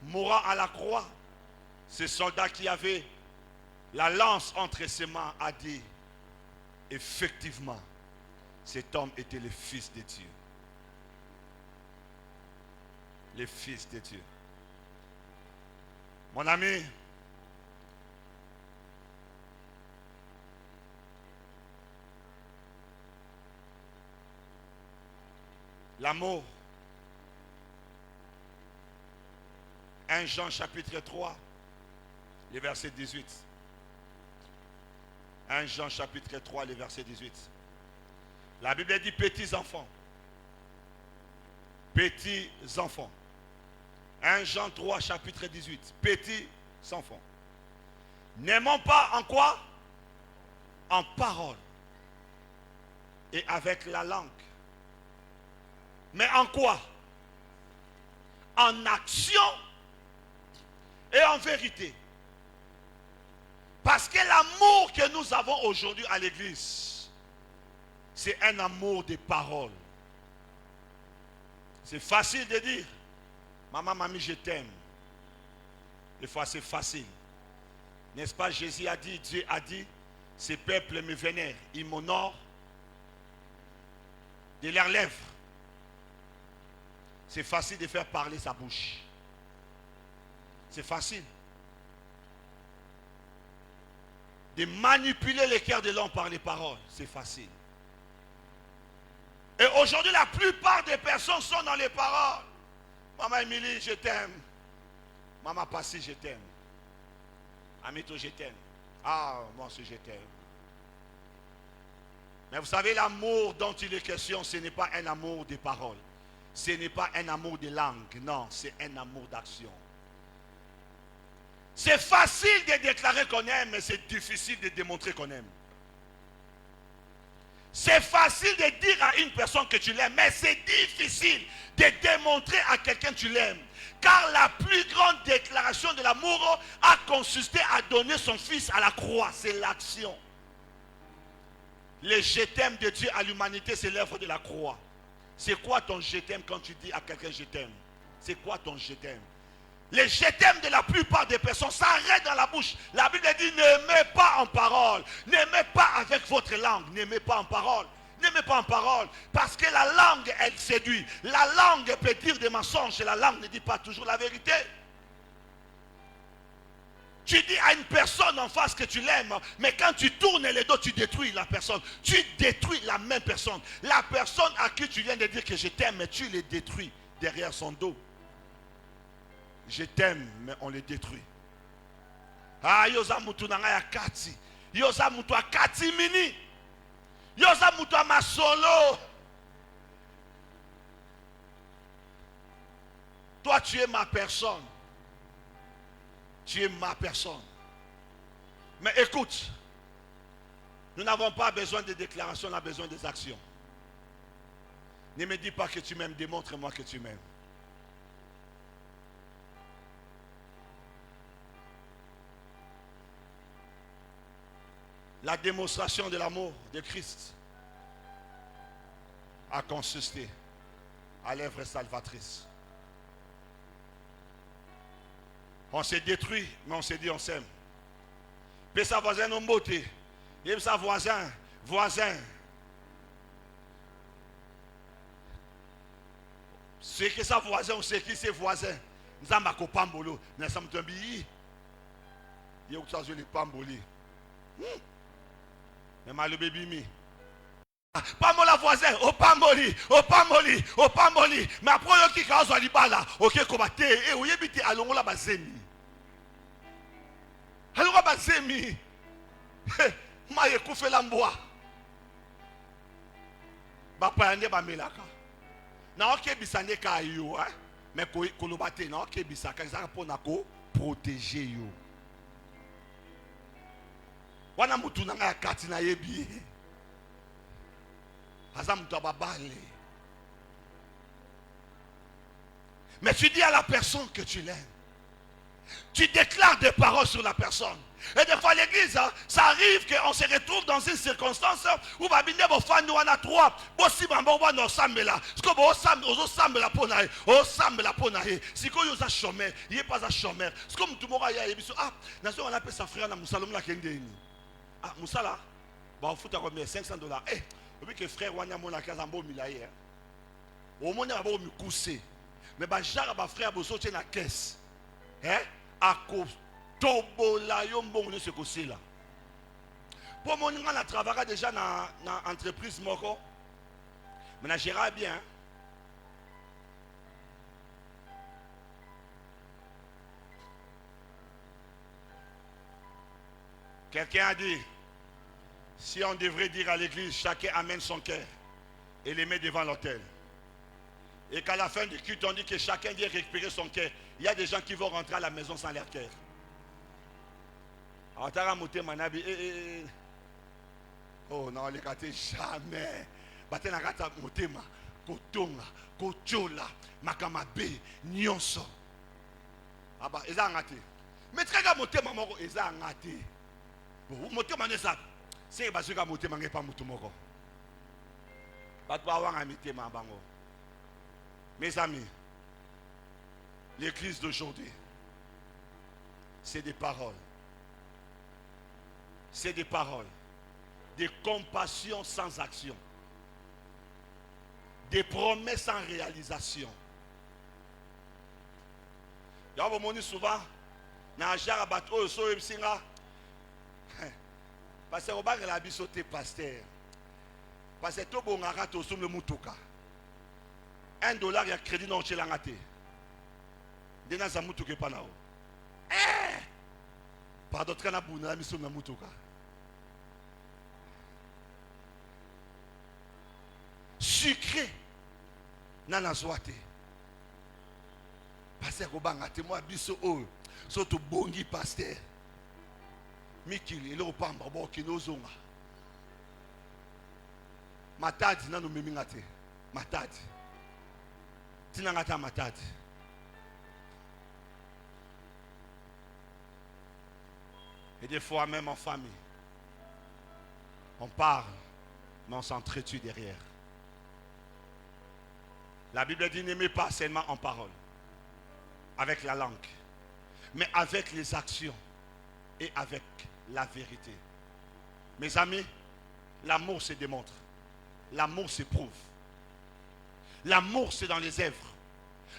Speaker 1: Mourant à la croix, ce soldat qui avait la lance entre ses mains a dit, effectivement, cet homme était le Fils de Dieu. Le Fils de Dieu. Mon ami, l'amour. 1 Jean chapitre 3, le verset 18. 1 Jean chapitre 3, le verset 18. La Bible dit petits enfants. Petits enfants. 1 Jean 3, chapitre 18. Petits enfants. N'aimons pas en quoi? en parole et avec la langue. Mais en quoi? En action et en vérité. Parce que l'amour que nous avons aujourd'hui à l'église, c'est un amour des paroles. C'est facile de dire, maman, mamie, je t'aime. Des fois, c'est facile. N'est-ce pas? Jésus a dit, Dieu a dit, ces peuples me vénèrent, ils m'honorent de leurs lèvres. C'est facile de faire parler sa bouche. C'est facile. De manipuler les cœurs de l'homme par les paroles, c'est facile. Et aujourd'hui, la plupart des personnes sont dans les paroles. Maman Émilie, je t'aime. Maman Passy, je t'aime. Amito, je t'aime. Ah, moi aussi, je t'aime. Mais vous savez, l'amour dont il est question, ce n'est pas un amour de paroles. Ce n'est pas un amour de langue. Non, c'est un amour d'action. C'est facile de déclarer qu'on aime, mais c'est difficile de démontrer qu'on aime. C'est facile de dire à une personne que tu l'aimes, mais c'est difficile de démontrer à quelqu'un que tu l'aimes. Car la plus grande déclaration de l'amour a consisté à donner son fils à la croix. C'est l'action. Le je t'aime de Dieu à l'humanité, c'est l'œuvre de la croix. C'est quoi ton je t'aime quand tu dis à quelqu'un je t'aime? C'est quoi ton je t'aime? Les je t'aime de la plupart des personnes s'arrêtent dans la bouche. La Bible dit n'aimez pas en parole. N'aimez pas avec votre langue. N'aimez pas en parole. N'aimez pas en parole. Parce que la langue, elle séduit. La langue peut dire des mensonges et la langue ne dit pas toujours la vérité. Tu dis à une personne en face que tu l'aimes, mais quand tu tournes les dos, tu détruis la personne. Tu détruis la même personne. La personne à qui tu viens de dire que je t'aime, mais tu les détruis derrière son dos. Je t'aime, mais on les détruit. Ah, yoza mutu nanga ya kati. Yoza mutu a kati mini. Yoza mutu a masolo. Toi, tu es ma personne. Tu es ma personne. Mais écoute, nous n'avons pas besoin de déclarations, on a besoin des actions. Ne me dis pas que tu m'aimes, démontre-moi que tu m'aimes. La démonstration de l'amour de Christ a consisté à l'œuvre salvatrice. On s'est détruit, mais on s'est dit on s'aime. Puis sa voisin nous beauté. Et sa voisin. C'est que sa voisin ou c'est qui ses voisins. Nous avons un pambolo. Nous sommes un billet. Il y a où ça je les pamboli. Mais mal le bébé mi. Pas mon la voisin, au pamboli. Mais après il y a qui cause à l'ibala. Ok, comme tu es, et où y habite à l'ongola bazemi. Alors bazemi. Ma yekufe lamboa. Ba pande ba melaka. Na ok bisane ka yo, hein. Mais kolobate na ok bisaka za pona ko protéger yo. Wana mutu na nga kati na yebi. Mais tu dis à la personne que tu l'aimes. Tu déclares des paroles sur la personne. Et des fois à l'église, ça arrive qu'on se retrouve dans une circonstance où va venir vos fans nous en a trois. Si vous avez sambela, ce que vous sambela pour naïe, sambela pour naïe. Si vous avez chômeur, il n'est pas un chômeur. Ce que tout le monde a dit, ah, on appelle sa frère na Moussa la kendeni. Ah, Moussa là, bah on fout à combien $500. Eh, oui que frère Wanya mon akazambo milaye. Au moins on va me cousser. Mais bah jara ba frère boso tient la caisse. Hein? À tobola yo mbongo ce côté là. Pour mon on a travaillé déjà dans entreprise moko. Mais na gérer bien. Quelqu'un a dit, si on devrait dire à l'église, chacun amène son cœur et les met devant l'autel. Et qu'à la fin du culte, on dit que chacun vient récupérer son cœur. Il y a des gens qui vont rentrer à la maison sans leur cœur. Oh non, les gâtés, jamais. Baté na gata motema, kotonga, kochola, makamabe, nyonso. Aba, eza ngate. Mais très ga motema moko, eza ngate. Bon, motema ne sa. C'est basuka motema nge pa mutu moko. Batwa wanga mitema bango. Mes amis, l'église d'aujourd'hui, c'est des paroles. C'est des paroles. Des compassions sans action. Des promesses sans réalisation. Il y a un souvent, dans un genre de bateau, parce que vous avez la bisoté pasteur. Parce que tout le monde a tout le mutuka. $1, il y a crédit dans le langate. Dena za mutuka pas nao. Par d'autres cas, on a mis sur le mutuka. Sucré. Nana zoate. Parce que vous avez moi biso o. Surtout bongi pasteur. Mikili, il est au pamba, bon, qui nous zonga. Matadi, non, nous mimingate. Matadi. Tinangata matadi. Et des fois, même en famille, on parle, mais on s'entretue derrière. La Bible dit n'aimez pas seulement en parole, avec la langue, mais avec les actions et avec la vérité. Mes amis, l'amour se démontre. L'amour s'éprouve. L'amour, c'est dans les œuvres.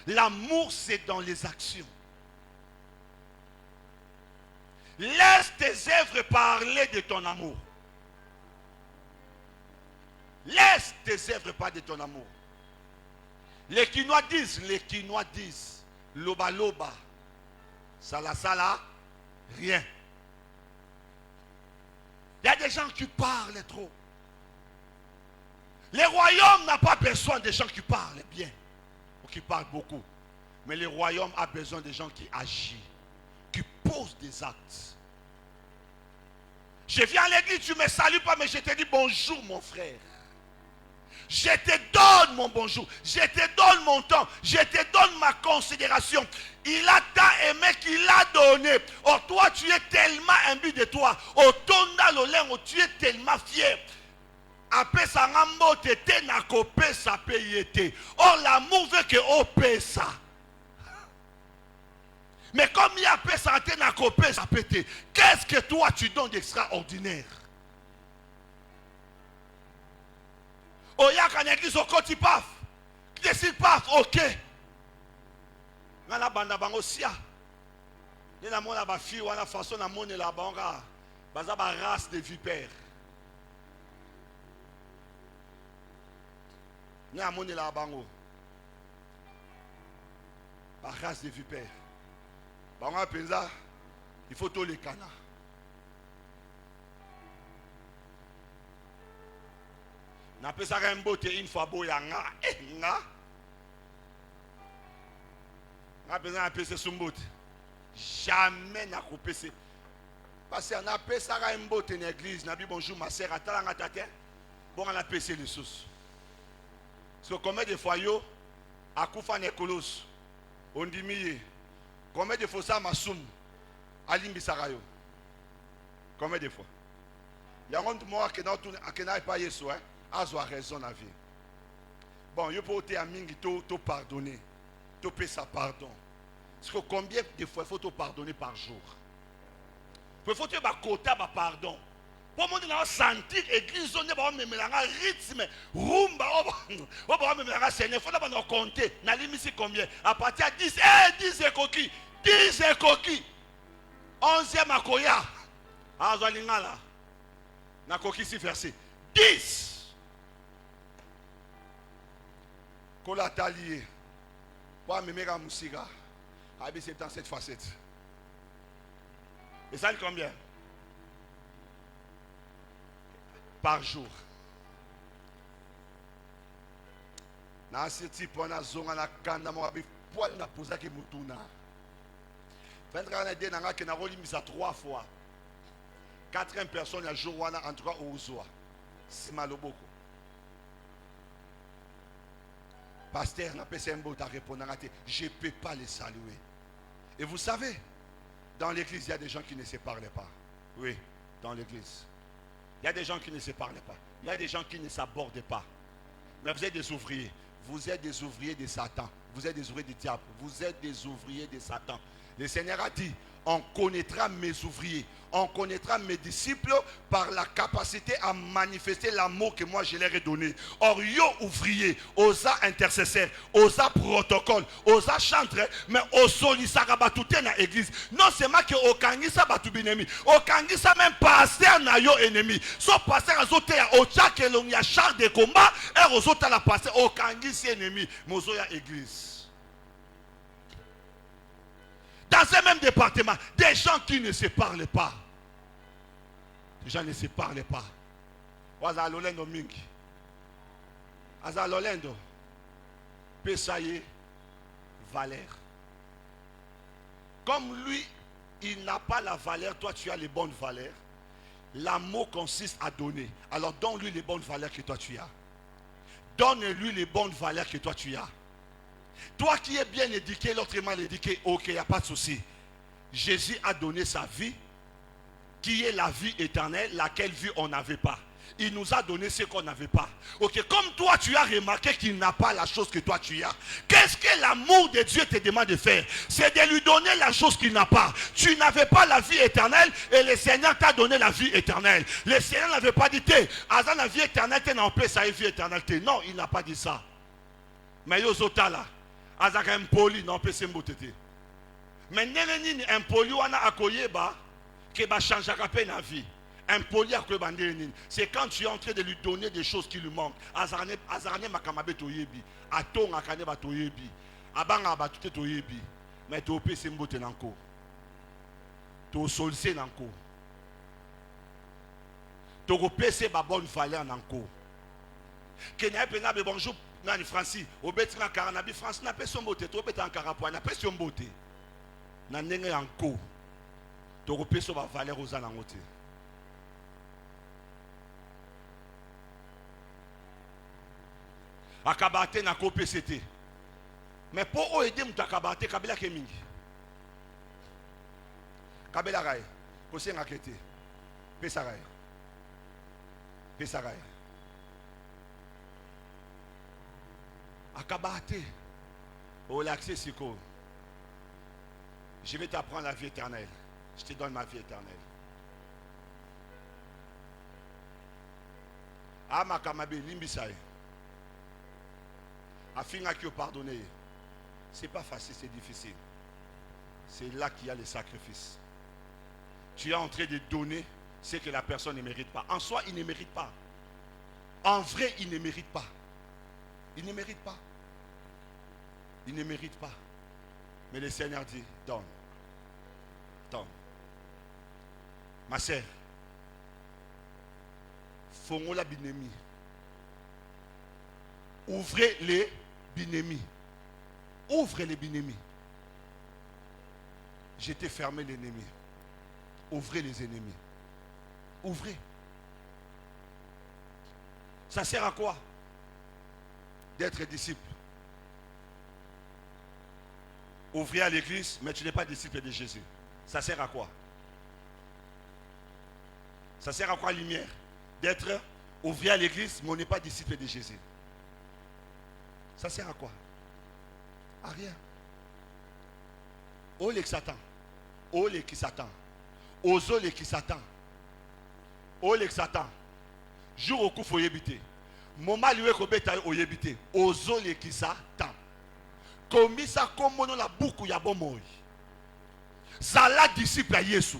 Speaker 1: L'amour, c'est dans les actions. Laisse tes œuvres parler de ton amour. Laisse tes œuvres parler de ton amour. Les Quinois disent, loba loba, sala, rien. Il y a des gens qui parlent trop. Le royaume n'a pas besoin de gens qui parlent bien ou qui parlent beaucoup. Mais le royaume a besoin de gens qui agissent, qui posent des actes. Je viens à l'église, tu ne me salues pas, mais je te dis bonjour mon frère. Je te donne mon bonjour, je te donne mon temps, je te donne ma considération. Il a tant aimé qu'il a donné. Or toi, tu es tellement imbu de toi. Au tonda l'oleng, tu es tellement fier. Après ça, or l'amour veut que on paie ça. Mais comme il y a paix santé n'a copé ça pété, qu'est-ce que toi tu donnes d'extraordinaire? Oh ya quand l'église au côté paf, décide paf, ok. Ngana banda bango sia. Ni na mona ba fille wana façon na mona la banga, baza ba race de vipères. Ni na mona la bango. Ba race de vipères. Bango penza, il faut tous les canards. Na pesa ka mbote une fois boya nga nga na pesa na pesa sumbote jamais na kopese parce que na pesa ka mbote na église na bi bonjour ma sœur atala nga tate bon na pesa les sous parce que combien de fois yo akufa na kolos ondimiye combien de fois ça masum alimbisaka yo combien de fois yango moi que na tout akena pas yeso hein a raison à vie. Bon, il faut te pardonner. Te payer sa pardon. Parce que combien de fois il faut te pardonner par jour? Il faut te quota pardon. Pour moi, on sentir l'église, on a un rythme, rumba, on a un seigneur. Il faut compter. On a limité combien? À partir de 10, 10 coquilles. 10 coquilles. 11e à Koya. À Zalingala. Na coquille si versé. 10. Kola talié. Pour me mettre à Moussiga. Avec 77 facettes. Et ça, combien? Par jour. Na siti pona zonga na kanda mo abi poil na posa ki mutuna. Fendra na de na roli misa 3 fois. 4 personnes à jour wana en tout cas au zoa. C'est maloboko. Pasteur, je ne peux pas les saluer. Et vous savez, dans l'église, il y a des gens qui ne se parlent pas. Oui, dans l'église. Il y a des gens qui ne se parlent pas. Il y a des gens qui ne s'abordent pas. Mais vous êtes des ouvriers. Vous êtes des ouvriers de Satan. Vous êtes des ouvriers du diable. Vous êtes des ouvriers de Satan. Le Seigneur a dit, on connaîtra mes ouvriers. On connaîtra mes disciples par la capacité à manifester l'amour que moi je leur ai donné. Or, yo ouvrier, osa intercesseur, osa protocole, osa chantre, mais osolisa rabatute na église. Non seulement que okangisa batu binemi, okangisa même pasteur na yo ennemi. So pasteur azote ya ocha ke long ya char de combat, et ozota la pasteur okangisi ennemi, mozo ya église. Dans ce même département, des gens qui ne se parlent pas. Les gens ne se parlent pas. Wazalolendo mingi. Azalolendo. Pesaye valeur. Comme lui, il n'a pas la valeur, toi tu as les bonnes valeurs. L'amour consiste à donner. Alors donne-lui les bonnes valeurs que toi tu as. Donne-lui les bonnes valeurs que toi tu as. Toi qui es bien éduqué, l'autre est mal éduqué, ok, il n'y a pas de souci. Jésus a donné sa vie, qui est la vie éternelle, laquelle vie on n'avait pas. Il nous a donné ce qu'on n'avait pas. Ok, comme toi tu as remarqué qu'il n'a pas la chose que toi tu as. Qu'est-ce que l'amour de Dieu te demande de faire? C'est de lui donner la chose qu'il n'a pas. Tu n'avais pas la vie éternelle et le Seigneur t'a donné la vie éternelle. Le Seigneur n'avait pas dit, Azan la vie éternelle, tu n'en peux ça, vie éternelle. Non, il n'a pas dit ça. Mais yozota là. Azaka impoli non peut se mbotete. Mais nini impoli wana akoyeba ke ba changeaka pe na vie. Impoli akoyeba nini. C'est quand tu es en train de lui donner des choses qui lui manquent. Azarane makamabe toyebi, atonga kane ba toyebi, abanga ba tout toyebi. Mais to pe se mbote nanko. To solse nanko. To ko pese ba bonne valeur nanko. Kenya pena be bonjour. Nani Francis, obeti na karanabi France na pe sombote, to obeti en karapo na pe sombote. Na ndenge yanko. To ko peso ba valeur oza na ngote. Akabate na ko PCT. Mais pour o aider muta akabate kabila ke mingi. Kabila rai. Ko senga kete. Pesa rai. Pesa rai. Akabate, au l'accès siko. Je vais t'apprendre la vie éternelle. Je te donne ma vie éternelle. Amakamabe limbisaï. Afin qui pardonner. C'est pas facile, c'est difficile. C'est là qu'il y a le sacrifice. Tu es en train de donner ce que la personne ne mérite pas. En soi, il ne mérite pas. En vrai, il ne mérite pas. Il ne mérite pas. Il ne mérite pas. Mais le Seigneur dit, donne. Donne. Ma sœur, Fongola Binemi. Ouvrez les Binemi. Ouvrez les Binemi. Je t'ai fermé l'ennemi. Ouvrez les ennemis. Ouvrez. Ça sert à quoi? D'être disciple. Ouvrir à l'église, mais tu n'es pas disciple de Jésus. Ça sert à quoi? Ça sert à quoi, lumière? D'être ouvrir à l'église, mais on n'est pas disciple de Jésus. Ça sert à quoi? À rien. Oh les Satan. Oh les qui Satan. Ozo les qui Satan. Oh les Satan. Jour au coup, il faut y habiter. Moment lié kobeta oyebite ozo le kisa tam komisa komono la buku ya bomoy zala disciple à Yesu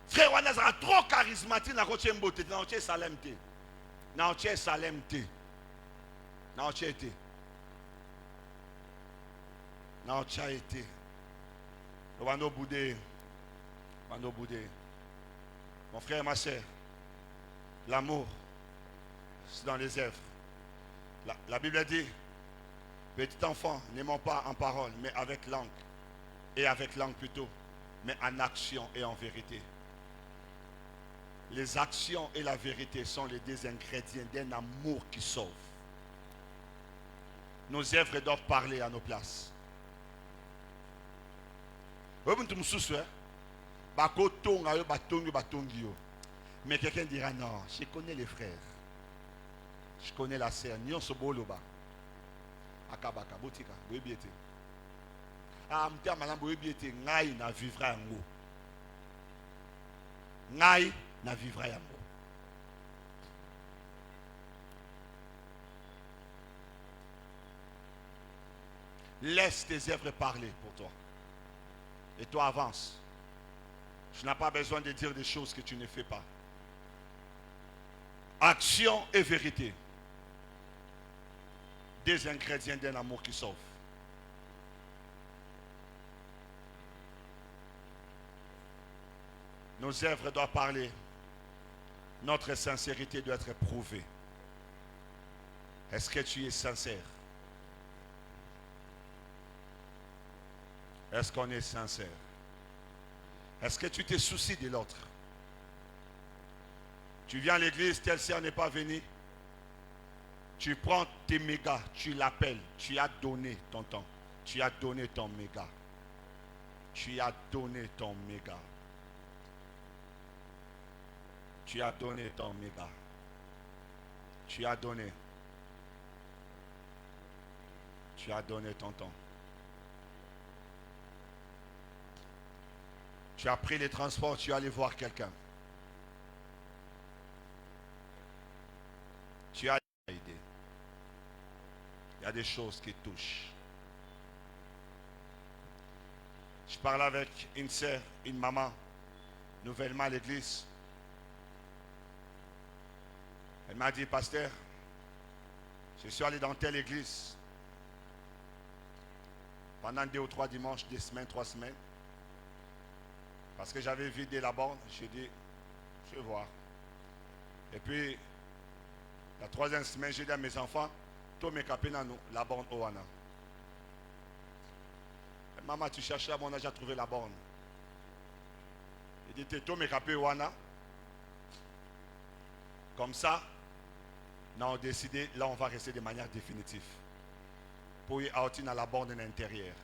Speaker 1: frère wana za trop charismatique na koche mbote na koche Salem te na koche Salem te na koche te na koche te wano boudé mon frère et ma soeur. L'amour, c'est dans les œuvres. La Bible dit, petit enfant, n'aimons pas en parole, mais avec langue. Et avec langue plutôt, mais en action et en vérité. Les actions et la vérité sont les deux ingrédients d'un amour qui sauve. Nos œuvres doivent parler à nos places. Mais quelqu'un dira non, je connais les frères. Je connais la sœur. Nyon soboloba. Akabaka, botika, boyebiete. Ah, m'tia malam boyebiete, ngai na vivra yango. Ngai na vivra yango. Laisse tes œuvres parler pour toi. Et toi avance. Tu n'as pas besoin de dire des choses que tu ne fais pas. Action et vérité. Des ingrédients d'un amour qui sauve. Nos œuvres doivent parler. Notre sincérité doit être prouvée. Est-ce que tu es sincère? Est-ce qu'on est sincère? Est-ce que tu te soucies de l'autre? Tu viens à l'église, telle sœur n'est pas venue. Tu prends tes mégas, tu l'appelles, tu as donné ton temps. Tu as donné ton méga. Tu as donné ton méga. Tu as donné ton méga. Tu as donné. Tu as donné ton temps. Tu as pris les transports, tu es allé voir quelqu'un. Tu as aidé. Il y a des choses qui touchent. Je parle avec une sœur, une maman, nouvellement à l'église. Elle m'a dit, pasteur, je suis allé dans telle église pendant 2 ou 3 dimanches, 2 semaines, 3 semaines. Parce que j'avais vidé la borne, j'ai dit, je vais voir. Et puis, la 3e semaine, j'ai dit à mes enfants, tous mes capins, la borne Oana. Maman, tu cherchais à mon âge à trouver la borne. Il dit, tous mes capins Oana. Comme ça, nous avons décidé, là on va rester de manière définitive. Pour y aller dans la borne intérieure.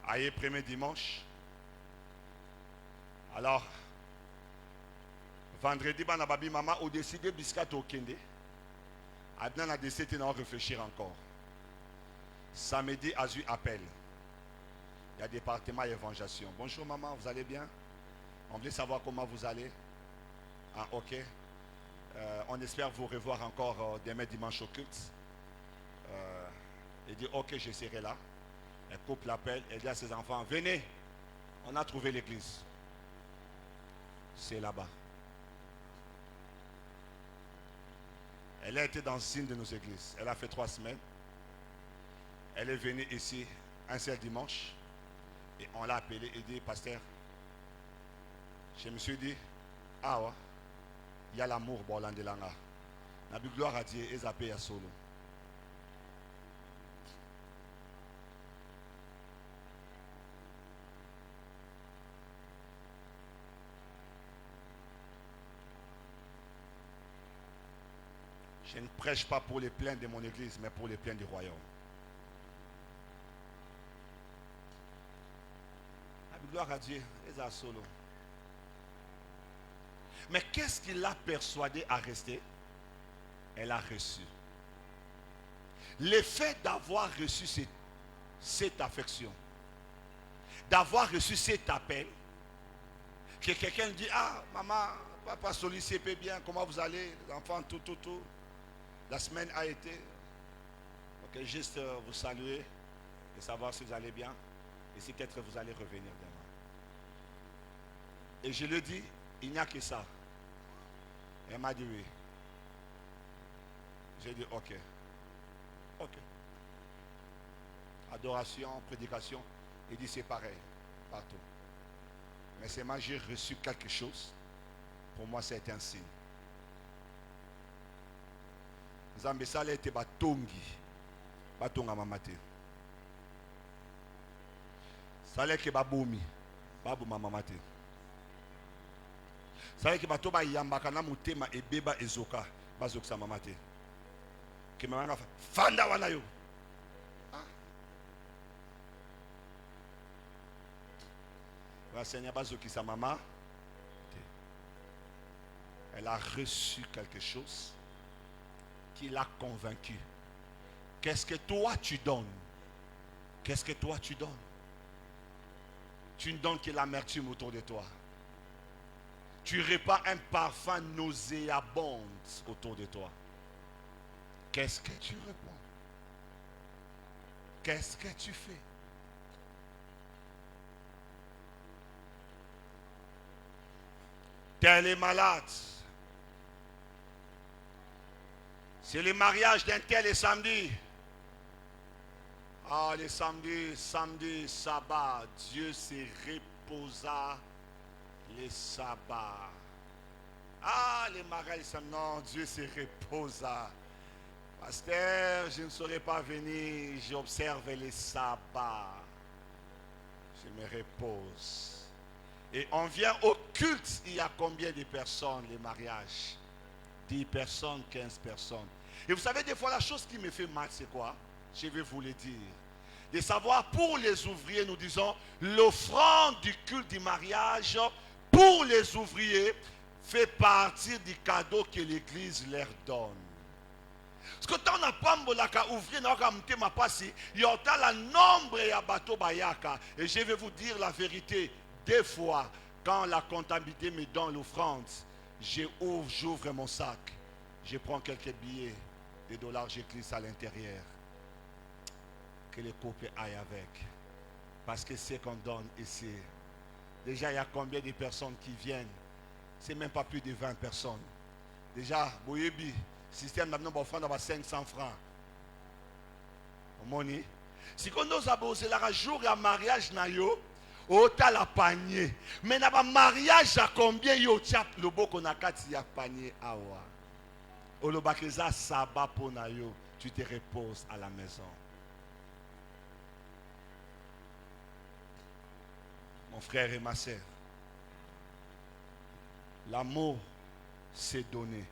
Speaker 1: Aïe, premier dimanche. Alors, vendredi, on a dit maman, on a décidé biscuit au Kende. On a décidé de réfléchir encore. Samedi, Azu appelle. Il y a département évangélisation. Bonjour maman, vous allez bien? On voulait savoir comment vous allez. Ah, ok. On espère vous revoir encore demain dimanche au culte. Il dit ok, je serai là. Elle coupe l'appel, elle dit à ses enfants, venez, on a trouvé l'église. C'est là-bas. Elle a été dans une de nos églises. Elle a fait 3 semaines. Elle est venue ici un seul dimanche. Et on l'a appelée et dit, pasteur, je me suis dit, ah ouais, il y a l'amour pour l'andelanga. Nabi gloire à Dieu et zappé à solo. Je ne prêche pas pour les plaintes de mon église, mais pour les plaintes du royaume. Gloire à Dieu, et à solo. Mais qu'est-ce qui l'a persuadé à rester? Elle a reçu. L'effet d'avoir reçu cette affection, d'avoir reçu cet appel, que quelqu'un dit, ah, maman, papa sollicite bien, comment vous allez, les enfants, tout. La semaine a été. Ok, juste vous saluer et savoir si vous allez bien. Et si peut-être vous allez revenir demain. Et je le dis, il n'y a que ça. Elle m'a dit oui. J'ai dit ok. Ok. Adoration, prédication. Il dit c'est pareil, partout. Mais c'est moi j'ai reçu quelque chose. Pour moi c'est un signe. Nzambe sala ete batongi batonga mamate. Sala ke babomi baboma mamate. savez que bato ba yambaka na mutema ebeba ezoka bazokisa mama te. Que mama fanda wana yo. Va Seigneur bazokisa mama. Elle a reçu quelque chose qui l'a convaincu. Qu'est-ce que toi tu donnes? Qu'est-ce que toi tu donnes? Tu ne donnes que l'amertume autour de toi. Tu répands un parfum nauséabond autour de toi. Qu'est-ce que tu réponds? Qu'est-ce que tu fais? Tel est malade. C'est le mariage d'un tel et samedi. Ah, le samedi, sabbat. Dieu se reposa le sabbat. Ah, le mariage, non, Dieu se reposa. Pasteur, je ne saurais pas venir, j'observe le sabbat. Je me repose. Et on vient au culte, il y a combien de personnes, les mariages? 10 personnes, 15 personnes. Et vous savez, des fois, la chose qui me fait mal, c'est quoi? Je vais vous le dire. De savoir, pour les ouvriers, nous disons, l'offrande du culte du mariage, pour les ouvriers, fait partie du cadeau que l'Église leur donne. Parce que tant on pas ouvrir, il y a la nombre de bateaux bayaka. Et je vais vous dire la vérité. Des fois, quand la comptabilité me donne l'offrande, j'ouvre mon sac, je prends quelques billets de dollars, je glisse à l'intérieur. Que les couples aillent avec. Parce que c'est qu'on donne ici. Déjà, il y a combien de personnes qui viennent? C'est même pas plus de 20 personnes. Déjà, Boyebi, système d'amener offrande à 500 francs. Money. Si on nous a posé la jour à mariage, autant la panier. Mais dans le mariage, à combien yo tchap le beau qu'on a kati ya panier awa. Olobakeza sabbat pour nayo, tu te reposes à la maison. Mon frère et ma sœur, l'amour, c'est donner.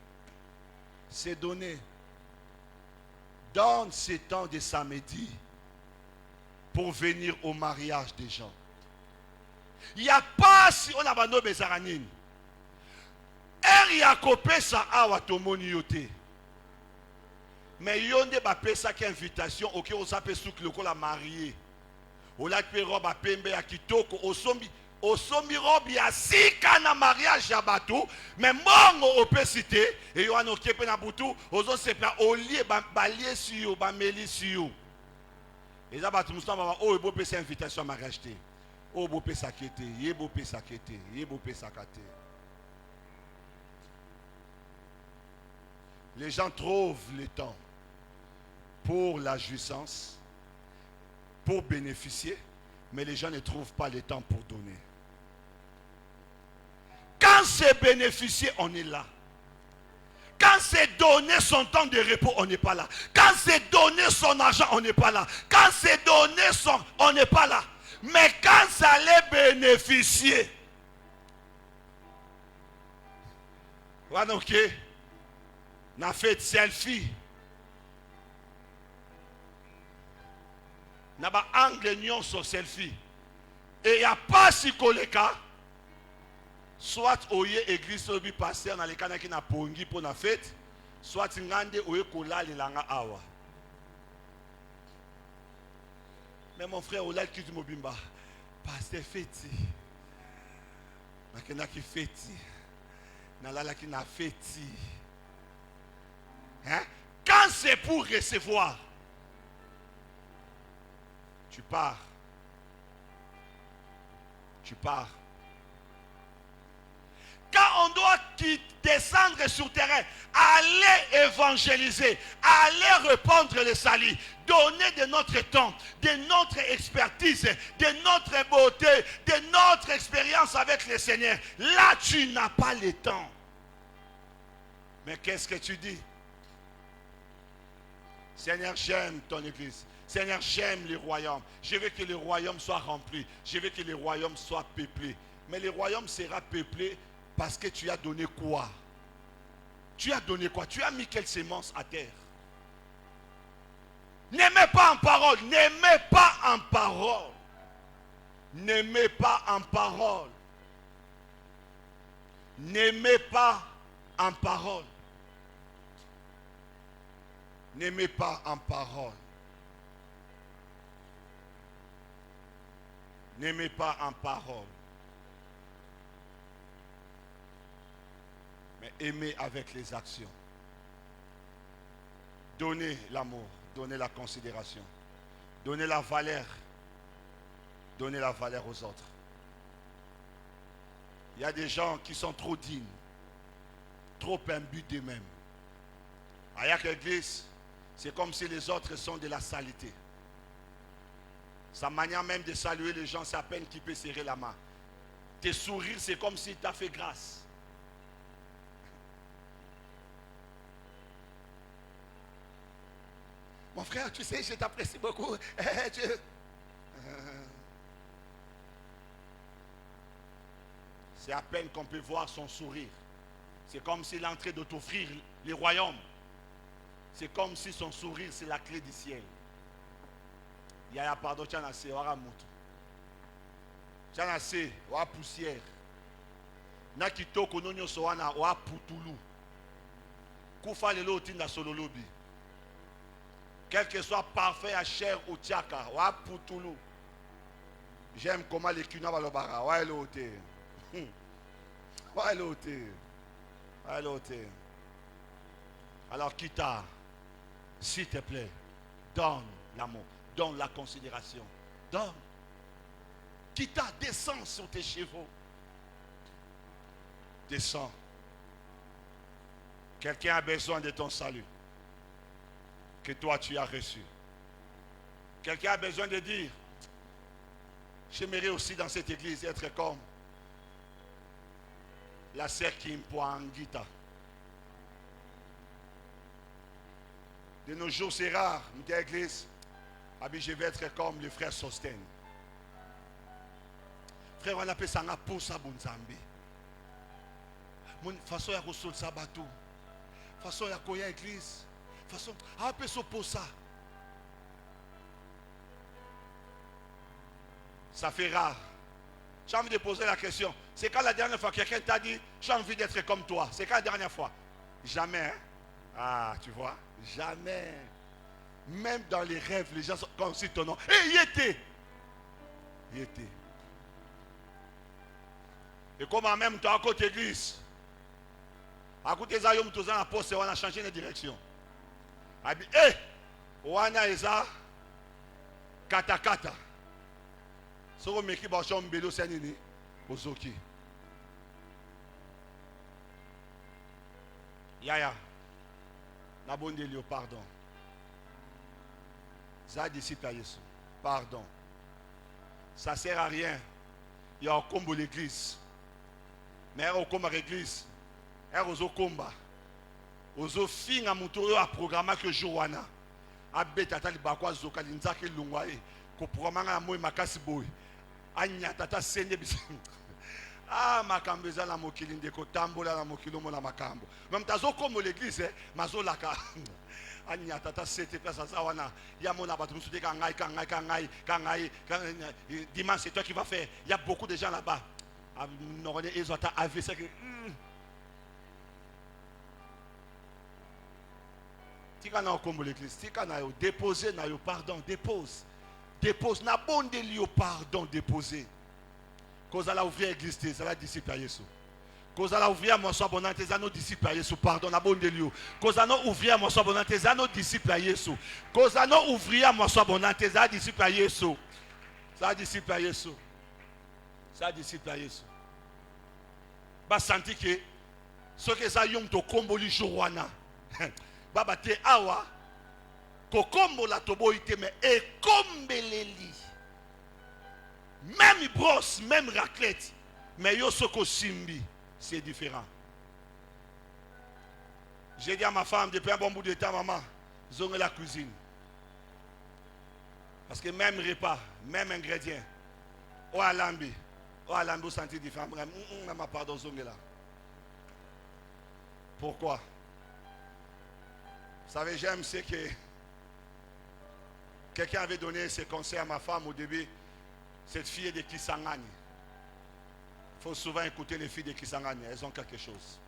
Speaker 1: C'est donner. Donne ce temps de samedi pour venir au mariage des gens. Il n'y a pas si on a abandonné Bezaranine. Il y a copé ça à Watomoni yote. Mais il y a une invitation au on s'appelle souk le la marié. On a fait robe à pembe à kitoko au sombi robe ya sika na mariage ya bateau mais mongo opacité et yo anoké pe na butu ozo sepla olie ba lié sur ba meli sur. Et ça bateau musamba o ebo pesa invitation à mariage té. O bo pesa kete, yebo pesa kete, yebo pesa kate. Les gens trouvent le temps pour la jouissance, pour bénéficier, mais les gens ne trouvent pas le temps pour donner. Quand c'est bénéficier, on est là. Quand c'est donner son temps de repos, on n'est pas là. Quand c'est donner son argent, on n'est pas là. Quand c'est donner son... on n'est pas là. Mais quand ça allait bénéficier, voilà, ok, on a fait selfie. On a un angle sur selfie. Et il n'y a pas si koleka. Soit oye église obi pasteur na lekana ki na pongi pour na fête, soit ngande oye kola langa awa. Mais mon frère Olal qui dit mobimba, pasteur fêti. Makena ki fêti. Na lala ki na fêti. Hein? Quand c'est pour recevoir, tu pars. Tu pars. Quand on doit descendre sur terrain, aller évangéliser, aller répandre le salut, donner de notre temps, de notre expertise, de notre beauté, de notre expérience avec le Seigneur, là tu n'as pas le temps. Mais qu'est-ce que tu dis? Seigneur, j'aime ton église. Seigneur, j'aime le royaume. Je veux que le royaume soit rempli. Je veux que le royaume soit peuplé. Mais le royaume sera peuplé Parce que tu as donné quoi? Tu as donné quoi? Tu as mis quelle sémence à terre? N'aimez pas en parole. N'aimez pas en parole. N'aimez pas en parole. N'aimez pas en parole. N'aimez pas en parole. N'aimez pas en parole. Mais aimez avec les actions. Donnez l'amour. Donnez la considération. Donnez la valeur. Donnez la valeur aux autres. Il y a des gens qui sont trop dignes, trop imbus d'eux-mêmes. À chaque église, c'est comme si les autres sont de la saleté. Sa manière même de saluer les gens, c'est à peine qu'il peut serrer la main. Tes sourires, c'est comme s'il t'a fait grâce. Mon frère, tu sais, je t'apprécie beaucoup. C'est à peine qu'on peut voir son sourire. C'est comme s'il est en train de t'offrir les royaumes. C'est comme si son sourire, c'est la clé du ciel. Il y a pardon, tu en as assez, tu en as assez, tu as poussière. Na kitoko nonyo soana, tu as putulu. Koufa lelo tinda solo lobi. Quel que soit parfait à chair ou tiaka, tu as putulu. J'aime comment les kuna balobara, ouais l'ôté. Ouais l'ôté. Ouais l'ôté. Alors Kita, s'il te plaît, donne l'amour, donne la considération, donne. Kita, descends sur tes chevaux. Descends. Quelqu'un a besoin de ton salut que toi tu as reçu. Quelqu'un a besoin de dire, j'aimerais aussi dans cette église être comme la sœur Kimpoangita. De nos jours, c'est rare, dans l'église, je vais être comme le frère Sosten. Frère, on appelle ça un pour ça, Bunzambi. Mon façon à recevoir ça bateau. Façon à courir l'église. Façon à appeler ça pour ça. Ça fait rare. J'ai envie de poser la question. C'est quand la dernière fois que quelqu'un t'a dit, j'ai envie d'être comme toi? C'est quand la dernière fois? Jamais. Hein? Ah, tu vois? Jamais. Même dans les rêves, les gens sont comme si ton nom. Hé, y était. Y était. Et comme en même temps, à côté de l'église, à côté des aïeux, tous en poste, on a changé de direction. Hé, on a eza kata kata. Si on met qui va changer bélo, c'est nini, ozoki. Yaya. La bonne de pardon. Ça disciple à Jésus. Pardon. Ça ne sert à rien. Il y a un combo l'église. Mais il y a un combo l'église. Il y a un combat. Ozo fin à montrer à programme que Joana. Abeta tali bakwa zoka linzake lungwae. Ko programme à moi makasi boy. Anya tata sende bisi. Ah, makambo eza la mokili ndeko tambola la mokili mo la makambo. Même tazo comme l'église, mazo laka. Anya tata sete place ça wana. Ya mona batu musude kangai. Dimanche c'est toi qui vas faire. Il y a beaucoup de gens là-bas. Norone ezota avisa que Tika na comme l'église, tika na yo déposer na yo pardon, dépose. Dépose na bonde li pardon déposer. Cause à la ouvrir l'église, c'est la disciple à Jésus. Cause à la ouvrir mon soir bonheur, c'est nos disciples à Jésus. Pardon, na bon de lieu. Cause à nous ouvrir mon soir bonheur, c'est nos disciples à Jésus. Cause à nous ouvrir mon soir bonheur, c'est nos disciples à Jésus. Ça disciple à Jésus. Ça disciple à Jésus. Bah senti que ce que ça yom to combo li jourwana. Baba te awa ko combo la tobo ite mais e kombeleli. Même brosse, même raclette, mais yo soko simbi, c'est différent. J'ai dit à ma femme depuis un bon bout de temps, maman, zonge la cuisine. Parce que même repas, même ingrédient, ou alambi, vous sentez différent. Maman, pardon, zonge là. Pourquoi? Vous savez, j'aime ce que quelqu'un avait donné ses conseils à ma femme au début. Cette fille est de Kisangani. Il faut souvent écouter les filles de Kisangani. Elles ont quelque chose.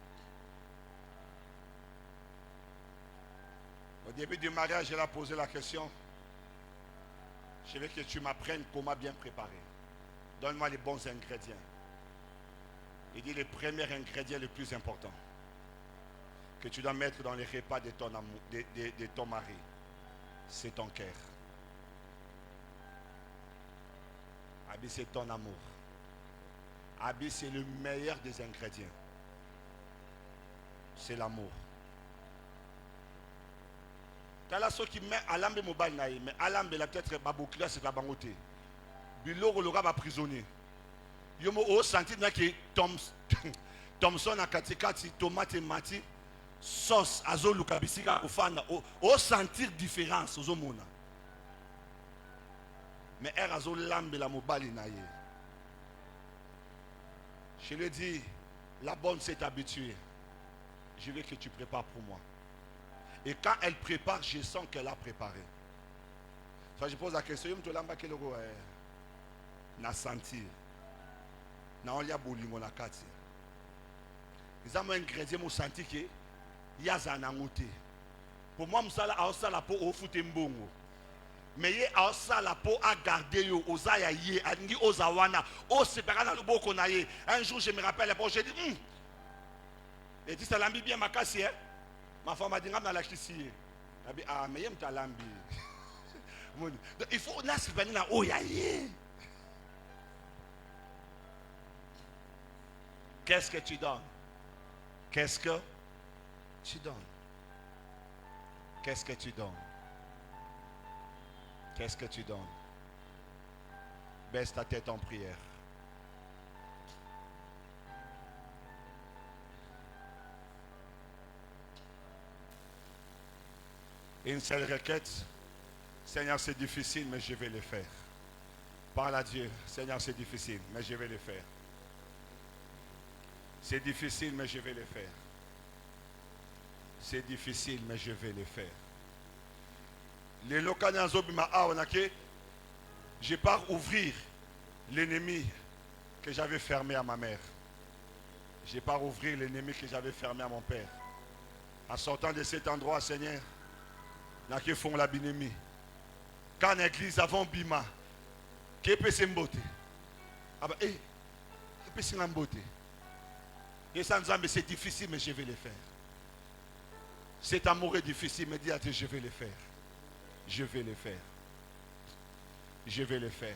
Speaker 1: Au début du mariage, elle a posé la question. Je veux que tu m'apprennes comment bien préparer. Donne-moi les bons ingrédients. Il dit le premier ingrédient le plus important que tu dois mettre dans les repas de ton, amour, de ton mari, c'est ton cœur. Abi, c'est ton amour. Abi, c'est le meilleur des ingrédients. C'est l'amour. T'as la qui met Alambe mobile naï, mais Alambe la peut-être babouclia c'est la bangote. Biloro le gars prisonnier. Yomo au senti que Thompson a katikati tomate mati sauce azo lukabisika ofana au sentir différence aux homona. Mais elle azo lambe la mobile naï. Je lui dis la bonne s'est habituée. Je veux que tu prépares pour moi. Et quand elle prépare, je sens qu'elle a préparé. Soit je pose la question, je na sentir. Na on y a bolingo na kati. Ils ont un ingrédient mo senti que ya zana ngote. Pour moi msala a osala po o fute mbongo. Mais ye a osala po a garder yo ozaya ye angi ozawana o separa na loboko na ye. Un jour je me rappelle bon j'ai dit et dit ça lambi bien ma kasi hein. Ma femme a dit nga na la kisi. Ah mais yem ta lambi. Il faut na sipani na o ya ye. Qu'est-ce que tu donnes? Qu'est-ce que tu donnes? Qu'est-ce que tu donnes? Qu'est-ce que tu donnes? Baisse ta tête en prière. Une seule requête. Seigneur, c'est difficile, mais je vais le faire. Parle à Dieu. Seigneur, c'est difficile, mais je vais le faire. C'est difficile, mais je vais le faire. C'est difficile, mais je vais le faire. Les locaux je pars ouvrir l'ennemi que j'avais fermé à ma mère. Je pars ouvrir l'ennemi que j'avais fermé à mon père. En sortant de cet endroit, Seigneur, n'a que font la binémie. Quand l'église avant Bima, qui peut s'emboter? Ah bah, peut s'emboter. Et ça nous a dit, c'est difficile, mais je vais le faire. Cet amour est difficile, mais dis à Dieu, je vais le faire. Je vais le faire. Je vais le faire.